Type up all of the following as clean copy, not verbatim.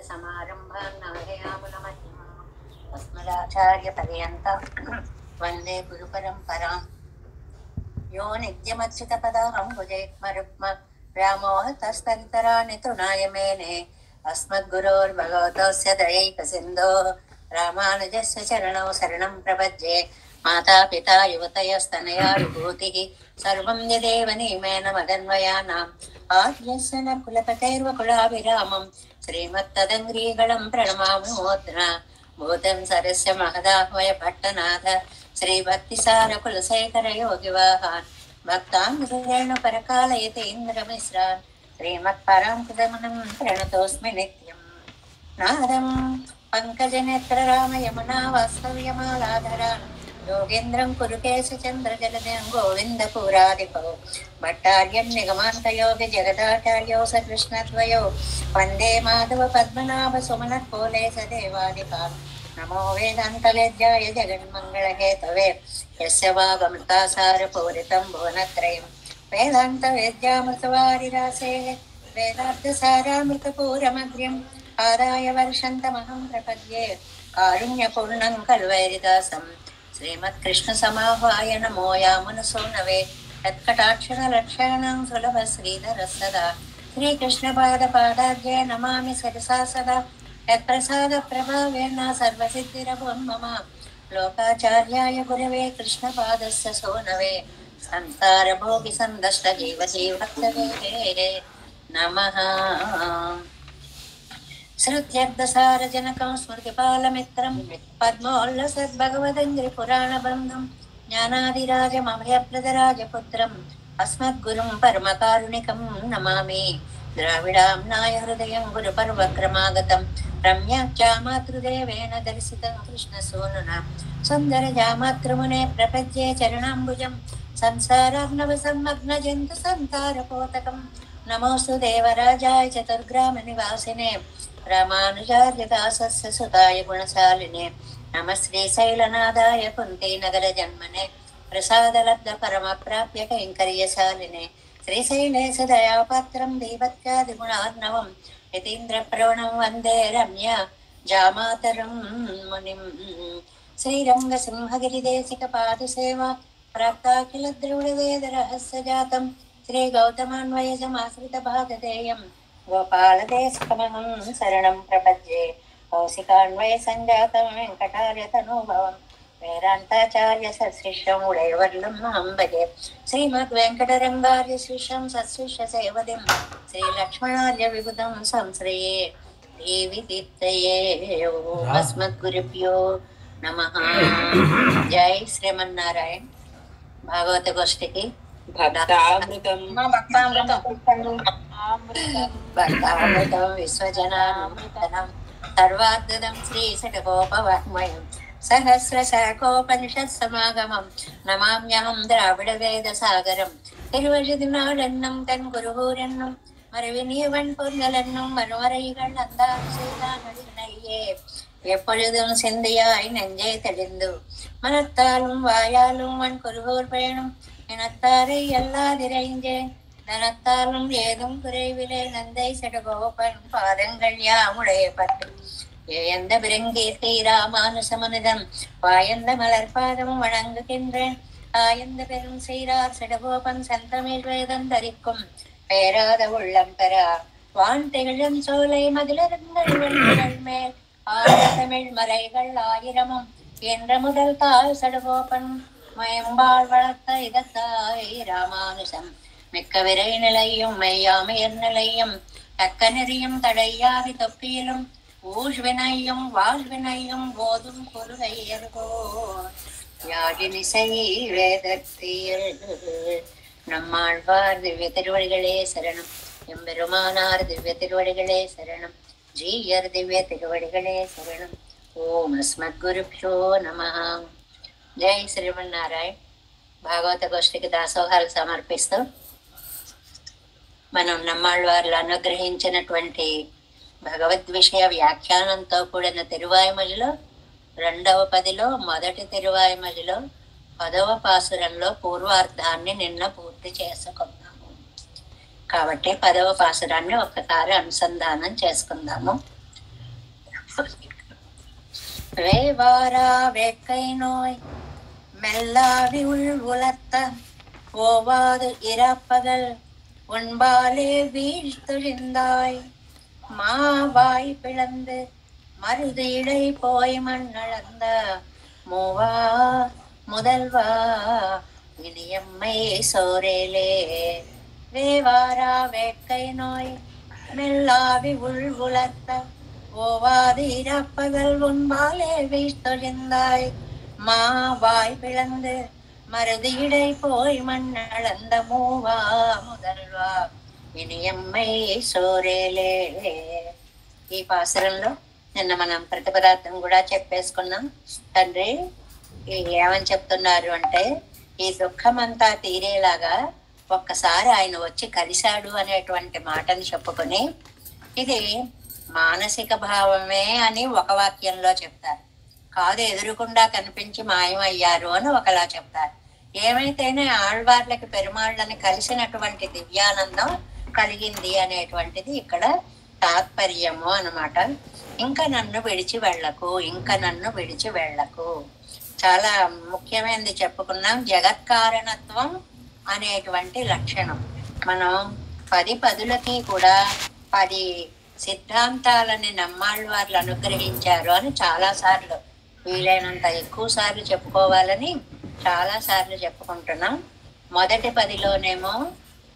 समारम्भान् नारयामुनमध्यमाम् अस्मदाचार्यपर्यन्तां वन्दे गुरुपरम्पराम्। यो नित्यमच्युतपदाम्बुजैर्मरुक्म व्यामोहतस्तदितराणि तृणाय मेने अस्मद्गुरोर्भगवतोऽस्य दयैकसिन्धोः रामानुजस्य चरणौ शरणं प्रपद्ये। मातापिता युवतयस्तनया विभूतिः सर्वं यदेव नियमेन मदन्वयानाम् आद्यस्य न कुलपतेर्वकुलाभिरामं श्रीमत्तदङ्ग्रीगणं प्रणमामि मोद्ना भूतं सरस्य महदाह्वय भट्टनाथ श्रीभक्तिसार कुलशेखर योगिवाहान् भक्ताङ्गेण परकालयते इन्द्रमिश्रान् श्रीमत्पराङ्कुशमुनिं प्रणतोऽस्मि नित्यम्। नादं पङ्कजनेत्र रामयमुना वास्तव्यमालाधरान् योगेन्द्रं कुरुकेशचन्द्रजलदं गोविन्दपुरादिपौ भट्टार्यं निगमान्तयोगि जगदाचार्यौ स कृष्णद्वयो वन्दे माधव पद्मनाभ सुमनत्कोले स देवादिकान् नमो वेदान्तवेद्याय जगन्मङ्गलहेतवे यस्य वागमृतासारपूरितं भुवनत्रयं वेदान्तवेद्यामृतवारिरासेः वेदार्थसारामृतपूरमग्र्यम् आदाय वर्षन्तमहं प्रपद्ये कारुण्यपूर्णं कल्वैरिदासं श्रीमत्कृष्णसमाह्वाय नमो यामुनसूनवे यत्कटाक्षरलक्षाणां सुलभश्रीधरः सदा श्रीकृष्णपादपादाद्ये नमामि सरसा सदा यत्प्रसादप्रभावेन सर्वसिद्धिरभून् मम लोकाचार्याय गुरवे कृष्णपादस्य सोनवे संसारभोगिसन्दष्टजीवजीवक्तवे नमः। श्रुत्यर्थसारजनकं स्मृतिपालमित्रं पद्मोल्लसद्भगवदङ्घ्रिपुराणबन्धुं ज्ञानादिराजमभयप्रदराजपुत्रम् अस्मद्गुरुं परमकारुणिकं नमामि। द्राविडाम्नाय हृदयं गुरुपर्वक्रमागतं रम्याख्यामातृदेवेन दर्शितं कृष्णसूनुना सुन्दरजामातृमुने प्रपद्ये चरणाम्बुजं संसारार्णवसंमग्नजन्तु सन्तारपोतकं नमोऽस्तु देवराजाय चतुर्ग्रामनिवासिने रामानुजार्यदासस्य सुताय गुणशालिने नमः श्रीशैलनादाय कुन्तीनगरजन्मने प्रसादलब्ध परमप्राप्य कैङ्कर्यशालिने श्रीशैले सदयापात्रं दीपत्यादिगुणार्णवं यतीन्द्रप्रवणं वन्दे रम्या जामातरं मुनिं श्रीरङ्गसिंहगिरिदेशिकपादसेवा प्राप्ताखिलद्रविडवेदरहस्यजातं श्रीगौतमान्वयसमाश्रितभागधेयं गोपालदेशकमहं शरणं प्रपद्ये कौशिकान्वयसञ्जातं वेङ्कटार्यतनूभवम् वेदान्ताचार्य सत्शिष्यं उडयवर्लं भजे श्रीमद्वेङ्कटरङ्गार्य शिष्यं सत्शिष्य सेवदिं श्रीलक्ष्मणार्य विबुधं संश्रये देवी दीप्तये अस्मद्गुरुभ्यो नमः। जय श्रीमन्नारायण। भागवत गोष्ठी की भक्तामृतं विश्वजनामृतं सर्वाद्भुतं श्रीषट्कोपवाङ्मयं सहस्रशाखोपनिषत्समागमं नमाम्यहं द्राविडवेदसागरं திருவழுதினாளென்னும் தன் குருகூரென்னும் மறுவினியவன் பொருளென்னும் மறுவரைகள் அந்தார் செய்தானடினையே எப்பொழுதும் சிந்தையாய் நெஞ்சை தெளிந்து மனத்தாலும் வாயாலும் வன் குருகூர் பயணம் இனத்தாரை எல்லாதிரைஞ்சேன் தனத்தாலும் ஏதும் குறைவிலே நந்தை செடுகோபன் பாதங்கள் யாமுடைய பட்டு எந்த பிறங்கீர்த்தி ராமானுசமுனிதம் வாயந்த மலர்பாதம் வணங்குகின்றேன் ஆயந்த பெரும் செய்தார் செடகோபன் செந்தமிழ் வேதம் தரிக்கும் பேராத உள்ளம் பெறா வான் திகழும் சோலை மதிலருங்கள் மேல் ஆய தமிழ் மறைகள் ஆயிரமும் என்ற முதல் தாய் செடகோபன் மயம்பாள் வளர்த்த இதத்தாய் ராமானுசம் மிக்க விரை நிலையும் மெய்யாமையர் நிலையும் தக்க நெறியும் தடையாதி தொப்பியிலும் ஊழ்வினையும் வாழ்வினையும் போதும் குருகையர்கோ யாழினிசை வேதத்தில் நம்மாழ்வார் திவ்ய திருவடிகளே சரணம். எம்பெருமானார் திவ்ய திருவடிகளே சரணம். ஜீயர் திவ்ய திருவடிகளே சரணம். ఓం అస్మద్గురుభ్యో నమః. జై శ్రీమన్నారాయణ. భాగవత గోష్ఠికి దాసోహాలు సమర్పిస్తూ మనం నమ్మాళ్ళవార్లు అనుగ్రహించినటువంటి భగవద్ విషయ వ్యాఖ్యానంతో కూడిన తిరువాయిమలిలో 2వ పదిలో మొదటి తిరువాయిమలిలో 10వ పాసురంలో పూర్వార్ధాన్ని నిన్న పూర్తి చేసుకున్నాము. కాబట్టి 10వ పాసురాన్ని ఒక్కసారి అనుసంధానం చేసుకుందాము. வேவாரா வேட்கை நோய் மெல்லாவி உளர்த்த ஓவாது இறப்பகல் உண்பாலே வீழ்த்தொழிந்தாய் மாவாய் பிளந்து மருது இடை போய் மண்ணளந்த மூவா முதல்வா இனியம்மை சோரேலே. வேவாரா வேட்கை நோய் மெல்லாவி உளர்த்த ஓவாது இறப்பகல் உண்பாலே வீழ்த்தொழிந்தாய் மாவாய் பிளந்து மருது இடை போய் மண்ணளந்த மூவா முதல்వా వినియమ్మై సోరేలే. ఈ పాసురంలో నిన్న మనం ప్రతిపదార్థం కూడా చెప్పేసుకున్నాం. తండ్రి ఏమని చెప్తున్నారు అంటే, ఈ దుఃఖమంతా తీరేలాగా ఒక్కసారి ఆయన వచ్చి కలిశాడు అనేటువంటి మాటని చెప్పుకొని, ఇది మానసిక భావమే అని ఒక వాక్యంలో చెప్తారు, కాదు ఎదురుకుండా కనిపించి మాయమయ్యారు అని ఒకలా చెప్తారు. ఏమైతేనే ఆళ్వార్లకి పెరుమాళ్ళని కలిసినటువంటి దివ్యానందం కలిగింది అనేటువంటిది ఇక్కడ తాత్పర్యము అన్నమాట. ఇంకా నన్ను విడిచి వెళ్ళకు, ఇంకా నన్ను విడిచి వెళ్ళకు. చాలా ముఖ్యమైనది చెప్పుకున్నాం. జగత్కారణత్వం అనేటువంటి లక్షణం. మనం 10 పదులకి కూడా 10 సిద్ధాంతాలని నమ్మాళ్వార్లు అనుగ్రహించారు అని చాలా సార్లు, వీలైనంత ఎక్కువ సార్లు చెప్పుకోవాలని చాలా సార్లు చెప్పుకుంటున్నాం. మొదటి 10లోనేమో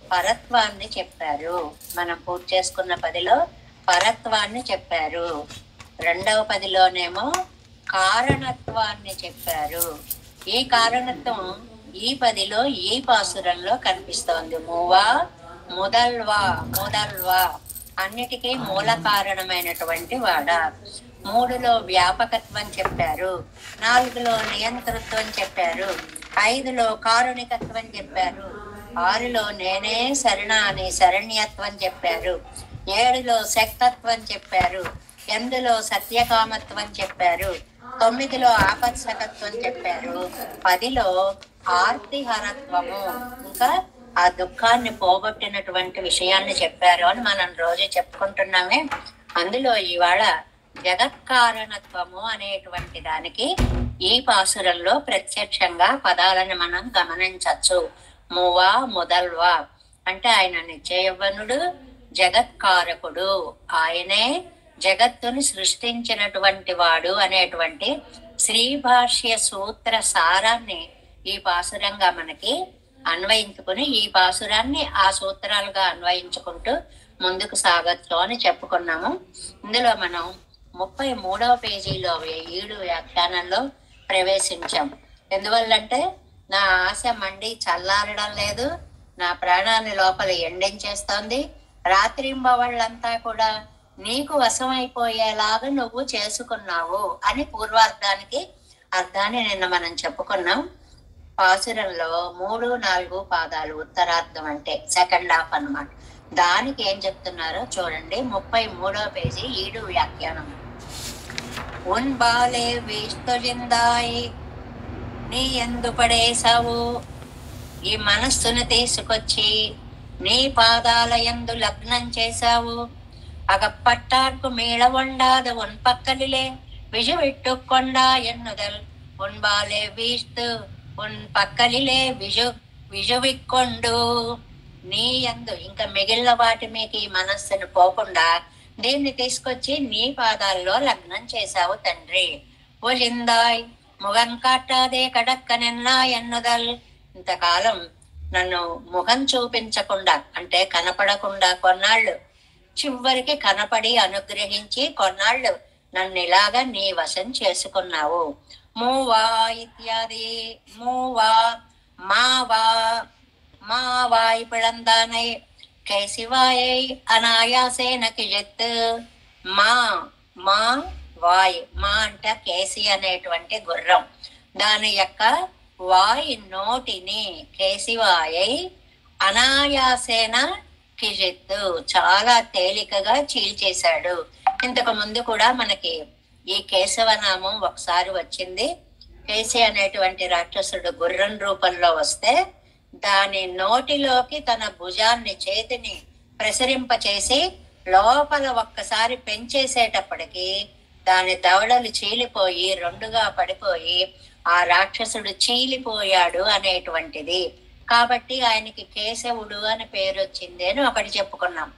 పరత్వాన్ని చెప్పారు, మనం పూర్తి చేసుకున్న 10లో పరత్వాన్ని చెప్పారు. రెండవ 10లోనేమో కారణత్వాన్ని చెప్పారు. ఈ కారణత్వం ఈ 10లో ఈ పాసురంలో కనిపిస్తోంది. మూవా మొదల్వా, మొదల్వా అన్నిటికీ మూల కారణమైనటువంటి వాడ. 3లో వ్యాపకత్వం చెప్పారు, 4లో నియంతృత్వం చెప్పారు, 5లో కారుణికత్వం చెప్పారు, 6లో నేనే శరణ అని శరణ్యత్వం చెప్పారు, 7లో శక్తత్వం చెప్పారు, 8లో సత్యకామత్వం చెప్పారు, 9లో ఆపత్సకత్వం చెప్పారు, 10లో ఆర్తిహరత్వము, ఇంకా ఆ దుఃఖాన్ని పోగొట్టినటువంటి విషయాన్ని చెప్పారు అని మనం రోజు చెప్పుకుంటున్నామే. అందులో ఇవాళ జగత్కారణత్వము అనేటువంటి దానికి ఈ పాసురంలో ప్రత్యక్షంగా పదాలను మనం గమనించవచ్చు. మూవా మొదల్వా అంటే ఆయన నిత్యయవ్వనుడు, జగత్కారకుడు, ఆయనే జగత్తుని సృష్టించినటువంటి వాడు అనేటువంటి శ్రీభాష్య సూత్ర సారాన్ని ఈ పాసురంగా మనకి అన్వయించుకుని, ఈ పాసురాన్ని ఆ సూత్రాలుగా అన్వయించుకుంటూ ముందుకు సాగచ్చు అని చెప్పుకున్నాము. ఇందులో మనం 33వ పేజీలో 7 వ్యాఖ్యానంలో ప్రవేశించాం. ఎందువల్లంటే నా ఆశ మండి చల్లారడం లేదు, నా ప్రాణాన్ని లోపల ఎండించేస్తోంది, రాత్రింబవళ్ళంతా కూడా నీకు వశమైపోయేలాగా నువ్వు చేసుకున్నావు అని పూర్వార్థానికి అర్థాన్ని నిన్న మనం చెప్పుకున్నాం. పాసురంలో 3, 4 పాదాలు ఉత్తరార్థం అంటే సెకండ్ హాఫ్ అన్నమాట. దానికి ఏం చెప్తున్నారో చూడండి. 33వ పేజీ 7 వ్యాఖ్యానం. ఉన్బాలే వీస్తొలిందాయి నీ ఎందు పడేశావు, ఈ మనస్సును తీసుకొచ్చి నీ పాదాల యందు లగ్నం చేశావు. అగప్పట్టార్కు మీళ వండాదు ఉన్ పక్కలిలే విజు విట్టుకొండా ఎన్నుదల్ ఉన్బాలే వీస్తు ఉన్ పక్కలిలే విజువిక్కొండు. నీ యందు ఇంకా మిగిలిన వాటి మీకు ఈ మనస్సును పోకుండా దీన్ని తీసుకొచ్చి నీ పాదాల్లో లగ్నం చేశావు తండ్రి. ఒలిందాయ్ ముఖం కాటాదే కడక్కనెన్నా ఎన్నుదల్, ఇంతకాలం నన్ను ముఖం చూపించకుండా అంటే కనపడకుండా కొన్నాళ్ళు, చివరికి కనపడి అనుగ్రహించి కొన్నాళ్ళు నన్ను ఇలాగా నీ వశం చేసుకున్నావు. మూవా ఇత్యాది మూవా మావా మావాయి పిళందానై కేశివాయై అనాయాసేన కిజత్. మా మా వాయ్, మా అంటే కేసి అనేటువంటి గుర్రం, దాని యొక్క వాయి నోటిని కేశివాయై అనాయాసేన కిజిత్తు చాలా తేలికగా చీల్చేశాడు. ఇంతకు ముందు కూడా మనకి ఈ కేశవనామం ఒకసారి వచ్చింది. కేసి అనేటువంటి రాక్షసుడు గుర్రం రూపంలో వస్తే దాని నోటిలోకి తన భుజాన్ని చేతిని ప్రసరింపచేసి లోపల ఒక్కసారి పెంచేసేటప్పటికి దాని దవడలు చీలిపోయి రెండుగా పడిపోయి ఆ రాక్షసుడు చీలిపోయాడు అనేటువంటిది. కాబట్టి ఆయనకి కేశవుడు అని పేరు వచ్చింది అని ఒకటి చెప్పుకున్నాం.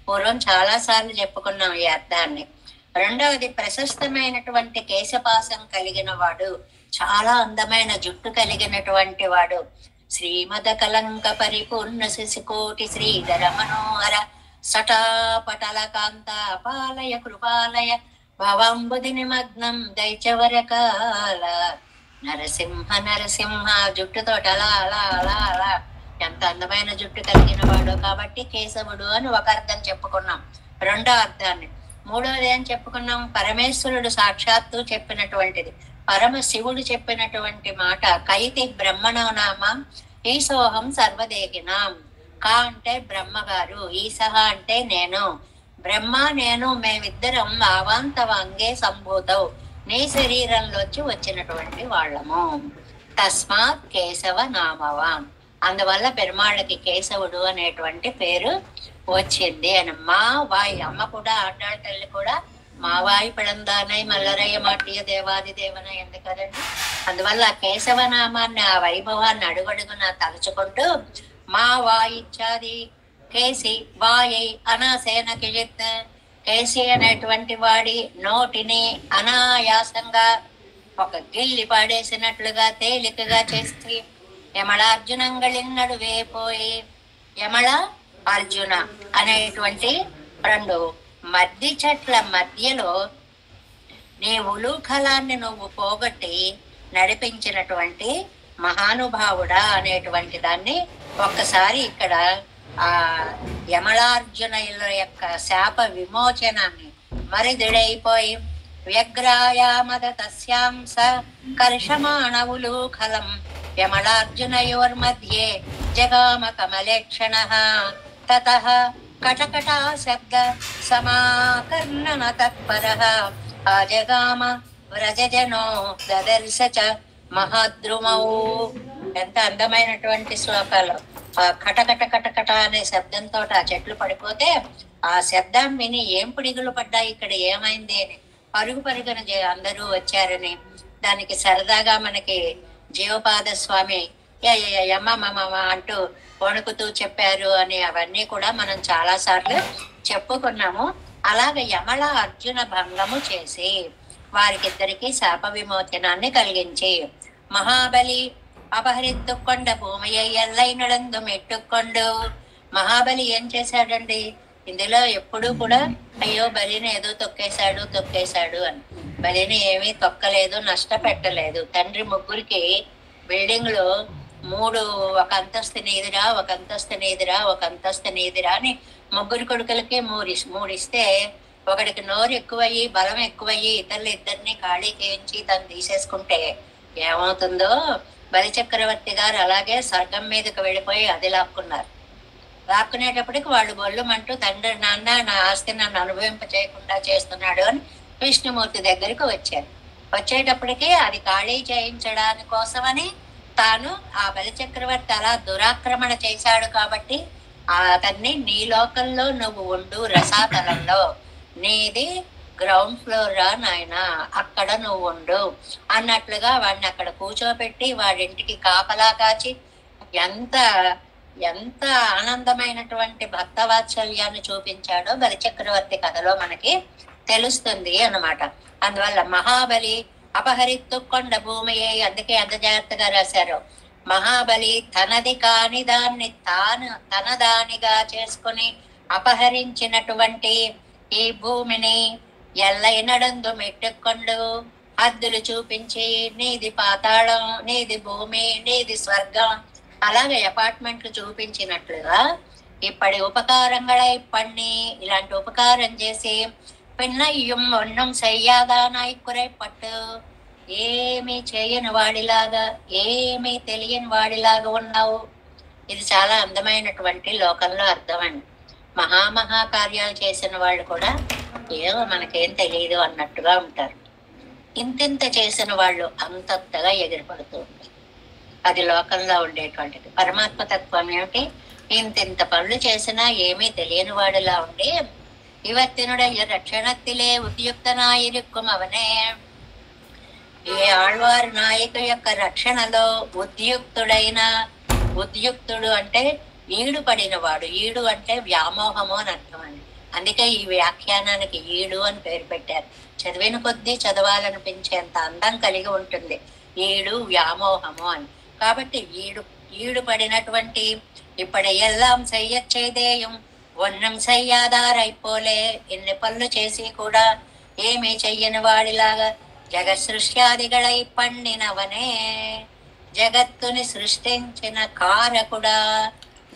పూర్వం చాలా సార్లు చెప్పుకున్నాం ఈ అర్థాన్ని. రెండవది, ప్రశస్తమైనటువంటి కేశపాసం కలిగిన వాడు, చాలా అందమైన జుట్టు కలిగినటువంటి వాడు. శ్రీమద కలంక పరిపూర్ణ శశికోటి శ్రీధర మనోహర సటాపటల కాంత పాలయ కృపాలయ భవాంబుది నిమగ్నం దైచవరకాల నరసింహ నరసింహ. జుట్టుతోటి అలా అలా అలా అలా ఎంత అందమైన జుట్టు కలిగిన వాడు. కాబట్టి కేశవుడు అని ఒక అర్థం చెప్పుకున్నాం, రెండో అర్థాన్ని. మూడవది ఏం చెప్పుకున్నాం? పరమేశ్వరుడు సాక్షాత్తు చెప్పినటువంటిది, పరమశివుడు చెప్పినటువంటి మాట. కైతి బ్రహ్మణో నామ ఈశోహం సర్వదేహినాం. కా అంటే బ్రహ్మగారు, ఈశహ అంటే నేను. బ్రహ్మ నేను మేమిద్దరం ఆవాంతవాంగే సంభూతవు, నీ శరీరంలోంచి వచ్చినటువంటి వాళ్ళము. తస్మాత్ కేశవ నామవాన్. అందువల్ల పెరుమాళ్ళకి కేశవుడు అనేటువంటి పేరు వచ్చింది అని. మా వాయి, అమ్మ కూడా ఆటాళ్ళ తల్లి కూడా మా వాయి పిడందానై మల్లరయ్య మాటియ దేవాది దేవన ఎందు కదండి. అందువల్ల కేశవనామాన్ని, ఆ వైభవాన్ని అడుగడుగున తలుచుకుంటూ మా వాయిచ్చాది కేసి వాయి అనాసేన కిజిత్. కేసి అనేటువంటి వాడి నోటిని అనాయాసంగా ఒక గిల్లి పాడేసినట్లుగా తేలికగా చేసి యమళార్జునంగళిన్నడువే పోయి, యమళ అర్జున అనేటువంటి రెండు మద్ది చెట్ల మధ్యలో నీ ఉలూఖలాన్ని నువ్వు పోగొట్టి నడిపించినటువంటి మహానుభావుడా అనేటువంటి దాన్ని ఒక్కసారి ఇక్కడ ఆ యమళార్జునుల యొక్క శాప విమోచనాన్ని మరిదిడైపోయి వ్యగ్రాయామద తస్యాంస కర్షమాణవులూఖలం యమళార్జునయోర్మధ్యే జగామ కమలేక్షణః తతః కటకటా శబ్ద సమాకర్ణన తత్పరః ఆజగామ వ్రజజనో దదర్శ చ మహాద్రుమౌ. ఎంత అందమైనటువంటి శ్లోకాలు. ఆ కటకట కటకట అనే శబ్దంతో ఆ చెట్లు పడిపోతే ఆ శబ్దాన్ని విని ఏం పిడుగులు పడ్డాయి, ఇక్కడ ఏమైంది అని పరుగు పరుగున అందరూ వచ్చారని, దానికి సరదాగా మనకి జీవపాద స్వామి యమ్మ అంటూ వణుకుతూ చెప్పారు అని అవన్నీ కూడా మనం చాలా సార్లు చెప్పుకున్నాము. అలాగే యమళ అర్జున భంగము చేసి వారికిద్దరికి శాప విమోచనాన్ని కలిగించి మహాబలి అపహరిత్తుకొండ భూమియై ఎల్లైనడందు మెట్టుకొండు. మహాబలి ఏం చేశాడండి? ఇందులో ఎప్పుడూ కూడా అయ్యో బలిని ఏదో తొక్కేశాడు అని. బలిని ఏమీ తొక్కలేదు, నష్టపెట్టలేదు. తండ్రి ముగ్గురికి బిల్డింగ్ లో ఒక అంతస్తు నీదిరా, ఒక అంతస్తు నీదిరా, ఒక అంతస్తు నీదిరా అని ముగ్గురు కొడుకులకి మూడిస్తే ఒకడికి నోరు ఎక్కువయ్యి బలం ఎక్కువయ్యి ఇద్దరిని ఖాళీ చేయించి తను తీసేసుకుంటే ఏమవుతుందో, బలిచక్రవర్తి గారు అలాగే స్వర్గం మీదకి వెళ్ళిపోయి అది లాక్కున్నారు. లాక్కునేటప్పటికి వాళ్ళు బొల్లుమంటూ తండ్రి నాన్న నా ఆస్తి నన్ను అనుభవింప చేయకుండా చేస్తున్నాడు అని విష్ణుమూర్తి దగ్గరికి వచ్చారు. వచ్చేటప్పటికి అది ఖాళీ చేయించడాని కోసమని తాను ఆ బలిచక్రవర్తి అలా దురాక్రమణ చేశాడు కాబట్టి అతన్ని నీ లోకంలో నువ్వు ఉండు, రసాతలంలో నీది గ్రౌండ్ ఫ్లోర్ రా నాయన, అక్కడ నువ్వు ఉండు అన్నట్లుగా వాడిని అక్కడ కూర్చోబెట్టి వాడింటికి కాపలా కాచి ఎంత ఎంత ఆనందమైనటువంటి భక్తవాత్సల్యాన్ని చూపించాడో బలిచక్రవర్తి కథలో మనకి తెలుస్తుంది అన్నమాట. అందువల్ల మహాబలి అపహరిత్తుకొండ భూమియే, అందుకే అంత జాగ్రత్తగా రాశారు. మహాబలి తనది కాని దాన్ని తన దానిగా చేసుకుని అపహరించినటువంటి ఈ భూమిని ఎల్లైనడందు మెట్టుకొండు హద్దులు చూపించి నీది పాతాళం, నీది భూమి, నీది స్వర్గం అలాగే అపార్ట్మెంట్లు చూపించినట్లుగా ఇప్పటి ఉపకారంగా పన్ని ఇలాంటి ఉపకారం చేసి పిన్నయ్యం ఒన్నం సయ్యాదానాయి కురైపట్టు, ఏమీ చేయని వాడిలాగా ఏమీ తెలియని వాడిలాగా ఉన్నావు. ఇది చాలా అందమైనటువంటి లోకంలో అర్థం అండి. మహామహా కార్యాలు చేసిన వాళ్ళు కూడా ఏమో మనకేం తెలియదు అన్నట్టుగా ఉంటారు. ఇంతింత చేసిన వాళ్ళు అంతగా ఎగిరిపడుతూ ఉంటారు. అది లోకంలో ఉండేటువంటిది. పరమాత్మ తత్వం ఏమిటి? ఇంతింత పనులు చేసినా ఏమీ తెలియని వాడిలా ఉండి இவத்தினுடைய ரட்சணத்திலே ఉద్యుక్తనాயிருக்கும் అవనే. ఈ ఆళ్వారు నాయకు యొక్క రక్షణలో ఉద్యుక్తుడు అంటే ఈడు పడినవాడు. ఈడు అంటే వ్యామోహము అని అర్థం అండి. అందుకే ఈ వ్యాఖ్యానానికి ఈడు అని పేరు పెట్టారు. చదివిన కొద్దీ చదవాలనిపించేంత అందం కలిగి ఉంటుంది ఈడు, వ్యామోహము అని. కాబట్టి ఈడు పడినటువంటి ఇప్పటి ఎల్లాం చెయ్యచ్చేదేయం ఒన్నం చెయ్యాదారైపోలే. ఎన్ని పనులు చేసి కూడా ఏమీ చెయ్యని వాడిలాగా జగత్ సృష్ట్యాదిగళై పండినవనే. జగత్తుని సృష్టించిన కారకుడా.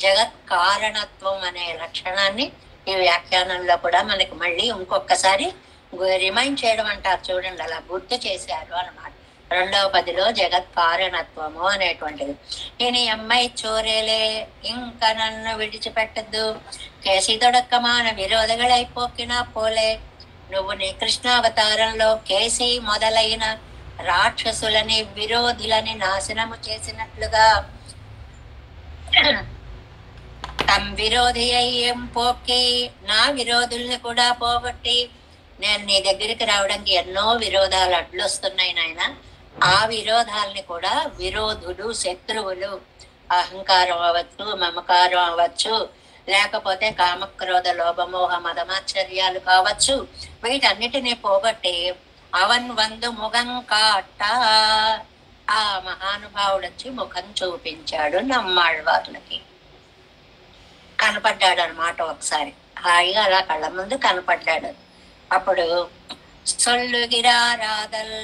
జగత్ కారణత్వం అనే లక్షణాన్ని ఈ వ్యాఖ్యానంలో కూడా మనకి మళ్ళీ ఇంకొకసారి రిమైండ్ చేయడం అంటారు చూడండి, అలా గుర్తు చేశారు అన్నమాట. 2వ పదిలో జగత్ కారణత్వము అనేటువంటిది. ఈయన అమ్మాయి చోరేలే ఇంక నన్ను విడిచిపెట్టద్దు, కేసి తొడక్కమాన విరోధಗಳైపోకినా పోలే. నువ్వు నీ కృష్ణావతారంలో కేసి మొదలైన రాక్షసులని విరోధులని నాశనము చేసినట్లుగా తమ్ విరోధి అయ్యేం పోకి నా విరోధుల్ని కూడా పోగొట్టి, నేను నీ దగ్గరికి రావడానికి ఎన్నో విరోధాలు అడ్డొస్తున్నాయి నాయన. ఆ విరోధాలని కూడా విరోధులు, శత్రువులు, అహంకారం అవ్వచ్చు, మమకారం అవ్వచ్చు, లేకపోతే కామక్రోధ లోభమోహ మదమాశ్చర్యాలు కావచ్చు, వీటన్నిటినీ పోగొట్టి అవన్ వందు ముఖం కాట. ఆ మహానుభావుడు వచ్చి ముఖం చూపించాడు నమ్మాళ్వార్లకి. కనపడ్డాడు అనమాట. ఒకసారి హాయిగా అలా కళ్ళ ముందు కనపడ్డాడు. అప్పుడు సొల్లుగిరారాదల్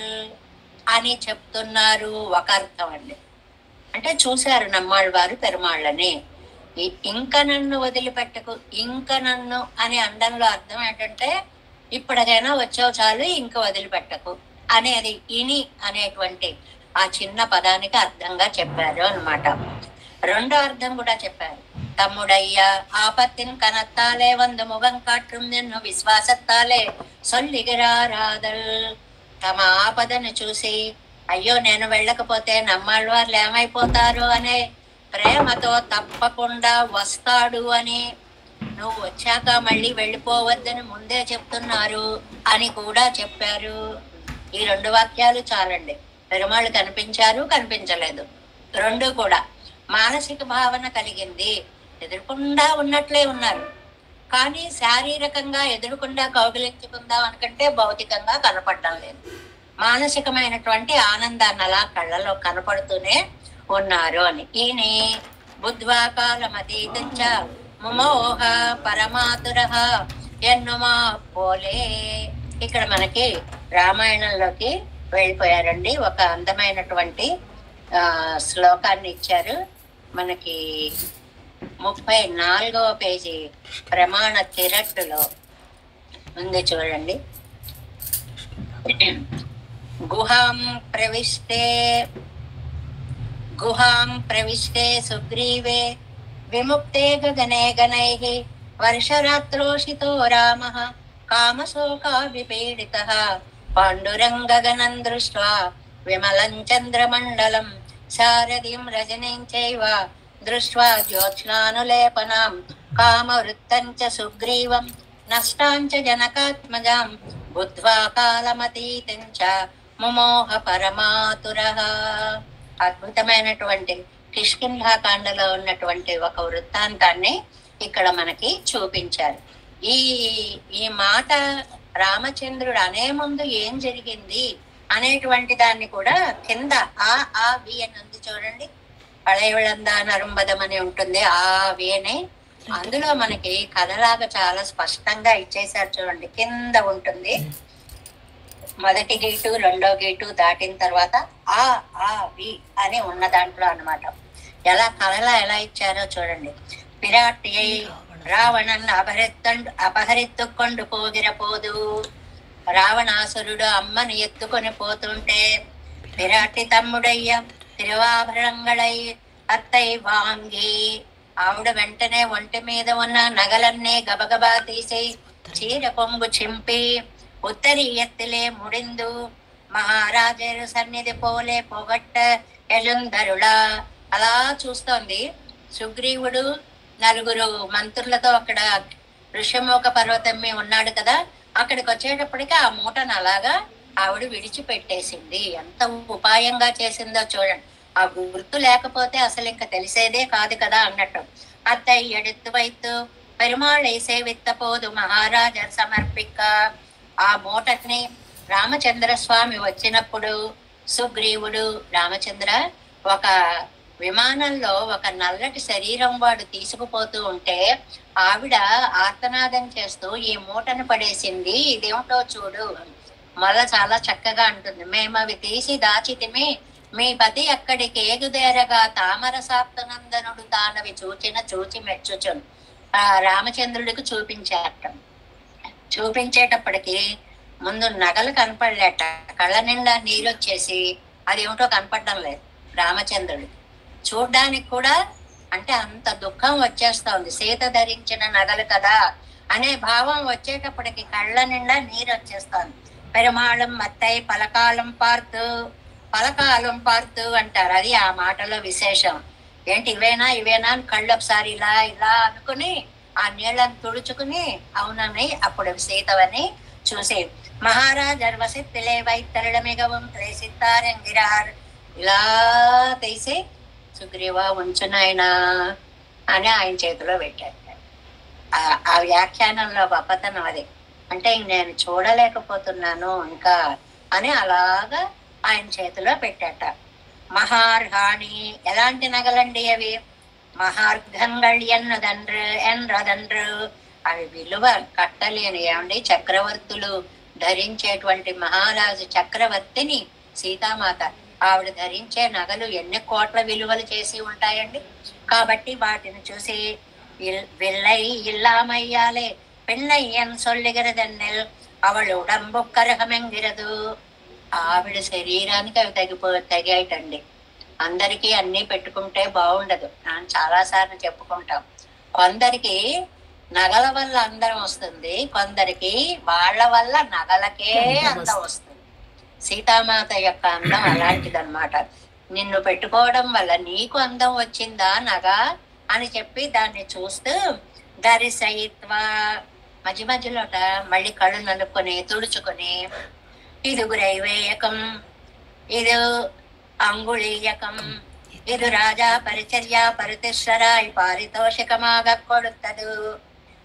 అని చెప్తున్నారు ఒక అర్థం అండి. అంటే చూశారు నమ్మాళ్వారు పెరుమాళ్ళని. ఇంక నన్ను వదిలిపెట్టకు, ఇంక నన్ను అని అండంలో అర్థం ఏంటంటే ఇప్పటికైనా వచ్చావు చాలు, ఇంక వదిలిపెట్టకు అనేది ఇని అనేటువంటి ఆ చిన్న పదానికి అర్థంగా చెప్పారు అన్నమాట. 2వ అర్థం కూడా చెప్పారు. తమ్ముడయ్యా ఆపత్తిని కనత్తాలే వంద ముఖం కాట్rum నిన్ను విశ్వాసత్తాలే సొల్లిగిరారాదల్. తమ ఆపదను చూసి అయ్యో నేను వెళ్ళకపోతే నమ్మాళ్వార్లు ఏమైపోతారు అనే ప్రేమతో తప్పకుండా వస్తాడు అని, నువ్వు వచ్చాక మళ్ళీ వెళ్ళిపోవద్దని ముందే చెప్తున్నారు అని కూడా చెప్పారు. ఈ 2 వాక్యాలు చాలండి. పెరుమాళ్ళు కనిపించారు, కనిపించలేదు, 2 కూడా. మానసిక భావన కలిగింది, ఎదురుకుండా ఉన్నట్లే ఉన్నారు, కానీ శారీరకంగా ఎదురుకుండా కౌగిలించుకుందాం అనుకంటే భౌతికంగా కనపడడం లేదు. మానసికమైనటువంటి ఆనందాన్ని అలా కళ్ళలో కనపడుతూనే ఉన్నారు అని. ఈయన బుద్ధ్వాకాలమతీతంచ ముమోహ పరమాతుర ఎన్నుమా పోలే. ఇక్కడ మనకి రామాయణంలోకి వెళ్ళిపోయారండి. ఒక అందమైనటువంటి శ్లోకాన్ని ఇచ్చారు మనకి 34వ పేజీ ప్రమాణ తిరట్టులో ఉంది చూడండి. గుహాం ప్రవిష్టే సుగ్రీవే విముక్తే గగనే గణైః వర్షరాత్రోషితో రామః కామశోకా విపీడితః పాండురంగగణం దృష్ట్వా విమలం చంద్రమండలం శారదీం రజనీం చైవ దృష్ట్వా జ్యోత్స్నానులేపనాం కామవృత్తం చ సుగ్రీవం నష్టాం చ జనకాత్మజాం బుద్ధ్వా కాలమతీతం చ ముమోహ పరమాతురః. అద్భుతమైనటువంటి కిష్కింధాకాండలో ఉన్నటువంటి ఒక వృత్తాంతాన్ని ఇక్కడ మనకి చూపించారు. ఈ మాట రామచంద్రుడు అనే ముందు ఏం జరిగింది అనేటువంటి దాన్ని కూడా కింద ఆ వి అని ఉంది చూడండి. పళయవిళందా నరుంబదం అని ఉంటుంది, ఆ వి అని. అందులో మనకి కథలాగా చాలా స్పష్టంగా ఇచ్చేసారు చూడండి. కింద ఉంటుంది, మొదటి గీటు 2వ గీటు దాటిన తర్వాత ఆ వి అని ఉన్న దాంట్లో అన్నమాట. ఎలా కథలా ఎలా ఇచ్చారో చూడండి. పిరాటి రావణన్ అపహరిత్తుకొండు పోగిరపోదు. రావణాసురుడు అమ్మని ఎత్తుకొని పోతుంటే పిరాటి తమ్ముడయ్య తిరువాభరణంగళై అత్తై వాంగి. ఆవిడ వెంటనే ఒంటి మీద ఉన్న నగలన్నీ గబగబా తీసి చీర కొంగు చింపి ఉత్తరీయత్తిలే ముడిందు మహారాజరు సన్నిధి పోలే పొగట్ట ఎలుందరులా. అలా చూస్తోంది. సుగ్రీవుడు 4 మంత్రులతో అక్కడ ఋషిముఖ పర్వతం మీద ఉన్నాడు కదా, అక్కడికి వచ్చేటప్పటికి ఆ మూటను అలాగా ఆవిడ విడిచిపెట్టేసింది. ఎంత ఉపాయంగా చేసిందో చూడండి. ఆ గుర్తు లేకపోతే అసలు ఇంకా తెలిసేదే కాదు కదా అన్నట్టు. అత్తయ్య ఎడుతు వైతు పెరుమాళై సేవిత్త పోదు మహారాజ సమర్పిక. ఆ మూటని రామచంద్ర స్వామి వచ్చినప్పుడు సుగ్రీవుడు రామచంద్ర ఒక విమానంలో ఒక నల్లటి శరీరం వాడు తీసుకుపోతూ ఉంటే ఆవిడ ఆర్తనాదం చేస్తూ ఈ మూటను పడేసింది, ఇదేమిటో చూడు. మళ్ళా చాలా చక్కగా అంటుంది, మేము అవి తీసి దాచితిమి, మీ పతి అక్కడికి ఏగుదేరగా తామర సాప్తనందనుడు తానవి చూచి మెచ్చుచును. ఆ రామచంద్రుడికి చూపించారట. చూపించేటప్పటికి ముందు నగలు కనపడలేట, కళ్ళ నిండా నీరు వచ్చేసి అదేమిటో కనపడడం లేదు రామచంద్రుడికి. చూడ్డానికి కూడా అంటే అంత దుఃఖం వచ్చేస్తోంది. సీత ధరించిన నగలు కదా అనే భావం వచ్చేటప్పటికి కళ్ళ నిండా నీరు వచ్చేస్తోంది. పెరుమాళం మత్తై పలకాలం పార్తు అంటారు. అది ఆ మాటలో విశేషం. ఏంటి ఇవేనా అని కళ్ళు ఒకసారి ఇలా ఇలా అనుకుని ఆ నీళ్ళని తుడుచుకుని అవునని అప్పుడు సీతవని చూసి మహారాజ్ అర్వసిత్తిలే వైత్తరడ మిగవం త్రేసిత్తారంగిరార్ ఇలా తీసి సుగ్రీవ ఉంచునాయనా అని ఆయన చేతిలో పెట్టాడు. ఆ వ్యాఖ్యానంలో గొప్పతనం అది. అంటే నేను చూడలేకపోతున్నాను ఇంకా అని అలాగా ఆయన చేతిలో పెట్టాట. మహార్హాణి ఎలాంటి నగలండి అవి? మహార్ఘంగళ్ ఎన్రదండ్రు అవి విలువ కట్టలేని. ఏమండి చక్రవర్తులు ధరించేటువంటి మహారాజు చక్రవర్తిని సీతామాత ఆవిడ ధరించే నగలు ఎన్ని కోట్ల విలువలు చేసి ఉంటాయండి. కాబట్టి వాటిని చూసి వెల్లై ఇల్లామయ్యాలే పెళ్ళయ్యన్ సొల్లిగరదన్నెల్ అవಳು ఉడంబు కరహమెంగిరదు. ఆవిడ శరీరానికి అవి తగాయిటండి. అందరికీ అన్ని పెట్టుకుంటే బాగుండదు. నేను చాలా సార్లు చెప్పుకుంటాం. కొందరికి నగల వల్ల అందరం వస్తుంది, కొందరికి వాళ్ళ వల్ల నగలకే అందం వస్తుంది. సీతామాత యొక్క అందం అలాంటిదన్నమాట. నిన్ను పెట్టుకోవడం వల్ల నీకు అందం వచ్చిందా నగ అని చెప్పి దాన్ని చూస్తూ దరిసయిత్వ మధ్య మధ్యలోట మళ్ళీ కళ్ళు నలుపుకొని తుడుచుకొని ఇది గురైవేయకం, ఇది అంగుళీయకం, ఇది రాజా పరిచర్య పరితిశ్వరాయి పారితోషికమాగ కొడుతదు.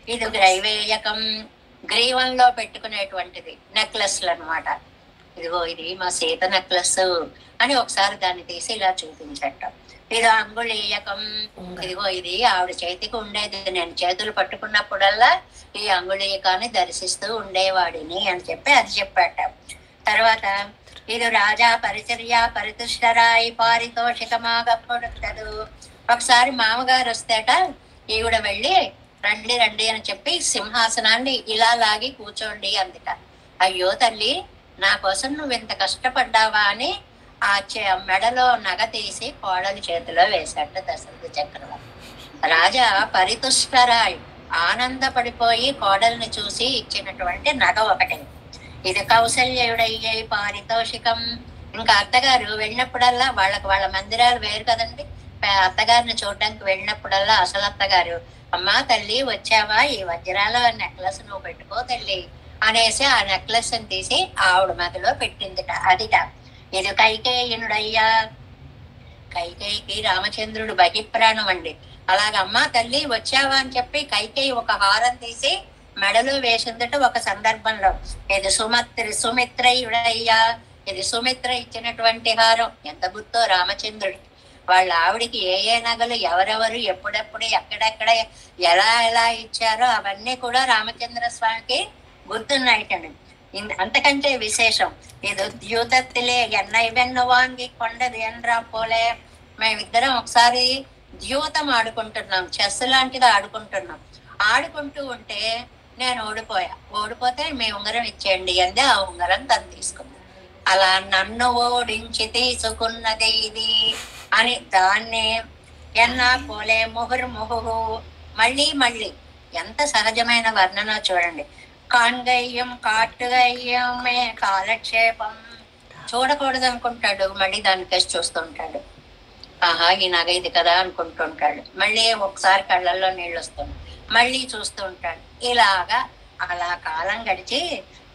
ఇది గ్రైవేయకం గ్రీవంలో పెట్టుకునేటువంటిది నెక్లెస్లు అనమాట. ఇదిగో ఇది మా సీత నెక్లెస్ అని ఒకసారి దాన్ని తీసి ఇలా చూపించట. ఇది అంగుళీయకం, ఇదిగో ఇది ఆవిడ చేతికి ఉండేది, నేను చేతులు పట్టుకున్నప్పుడల్లా ఈ అంగుళీయకాన్ని దర్శిస్తూ ఉండేవాడిని అని చెప్పి అది చెప్పాట. తర్వాత ఇది రాజా పరిచర్య పరితుష్టరాయి పారితోషికమాగ కొడుతదు. ఒకసారి మామగారు వస్తేట ఈవిడ వెళ్ళి రండి రండి అని చెప్పి సింహాసనాన్ని ఇలా లాగి కూర్చోండి అందుక. అయ్యో తల్లి నా కోసం నువ్వు ఇంత కష్టపడ్డావా అని ఆ మెడలో నగ తీసి కోడలి చేతిలో వేశాట దశరథ చక్రవర్తి. రాజా పరితుష్టరాయ్ ఆనందపడిపోయి కోడల్ని చూసి ఇచ్చినటువంటి నగ ఒకటి. ఇది కౌసల్యుడయ్యే పారితోషికం. ఇంకా అత్తగారు వెళ్ళినప్పుడల్లా వాళ్ళ మందిరాలు వేరు కదండి. అత్తగారిని చూడడానికి వెళ్ళినప్పుడల్లా అసలు అత్తగారు అమ్మా తల్లి వచ్చావా, ఈ వజ్రాల నెక్లెస్ నువ్వు పెట్టుకో తల్లి అనేసి ఆ నెక్లెస్ ని తీసి ఆవిడ మధ్యలో పెట్టిందిట. అదిట ఇది కైకేయునుడయ్యా. కైకేయికి రామచంద్రుడు బహిప్రాణం అండి. అలాగ అమ్మా తల్లి వచ్చావా అని చెప్పి కైకేయి ఒక హారం తీసి మెడలో వేసిందట ఒక సందర్భంలో. ఇది సుమిత్రయుడయ్యా, ఇది సుమిత్ర ఇచ్చినటువంటి హారం. ఎంత గుర్తో రామచంద్రుడికి. వాళ్ళ ఆవిడికి ఏ నగలు ఎవరెవరు ఎప్పుడెప్పుడు ఎక్కడెక్కడ ఎలా ఎలా ఇచ్చారో అవన్నీ కూడా రామచంద్ర స్వామికి గుర్తున్నాయిటండి. అంతకంటే విశేషం ఇది ద్యూతత్తిలే ఎన్నై వెన్ను వాంగి కొండది ఎన్రా పోలే. మేమిద్దరం ఒకసారి ద్యూతం ఆడుకుంటున్నాం, చెస్ లాంటిది ఆడుకుంటున్నాం. ఆడుకుంటూ ఉంటే నేను ఓడిపోతే మీ ఉంగరం ఇచ్చేయండి అందే. ఆ ఉంగరం తను తీసుకుంది. అలా నన్ను ఓడించి తీసుకున్నది ఇది అని దాన్ని ఎన్నా పోలే ముహుర్ముహు మళ్ళీ మళ్ళీ ఎంత సహజమైన వర్ణన చూడండి. కాన్గయ్యం కాటుగయ్యమే కాలక్షేపం. చూడకూడదు అనుకుంటాడు, మళ్ళీ దానికేసి చూస్తుంటాడు. ఆహా ఈ నగ ఇది కదా అనుకుంటుంటాడు. మళ్ళీ ఒకసారి కళ్ళల్లో నీళ్ళు వస్తుంది. మళ్ళీ చూస్తూ ఉంటాడు. ఇలాగా అలా కాలం గడిచి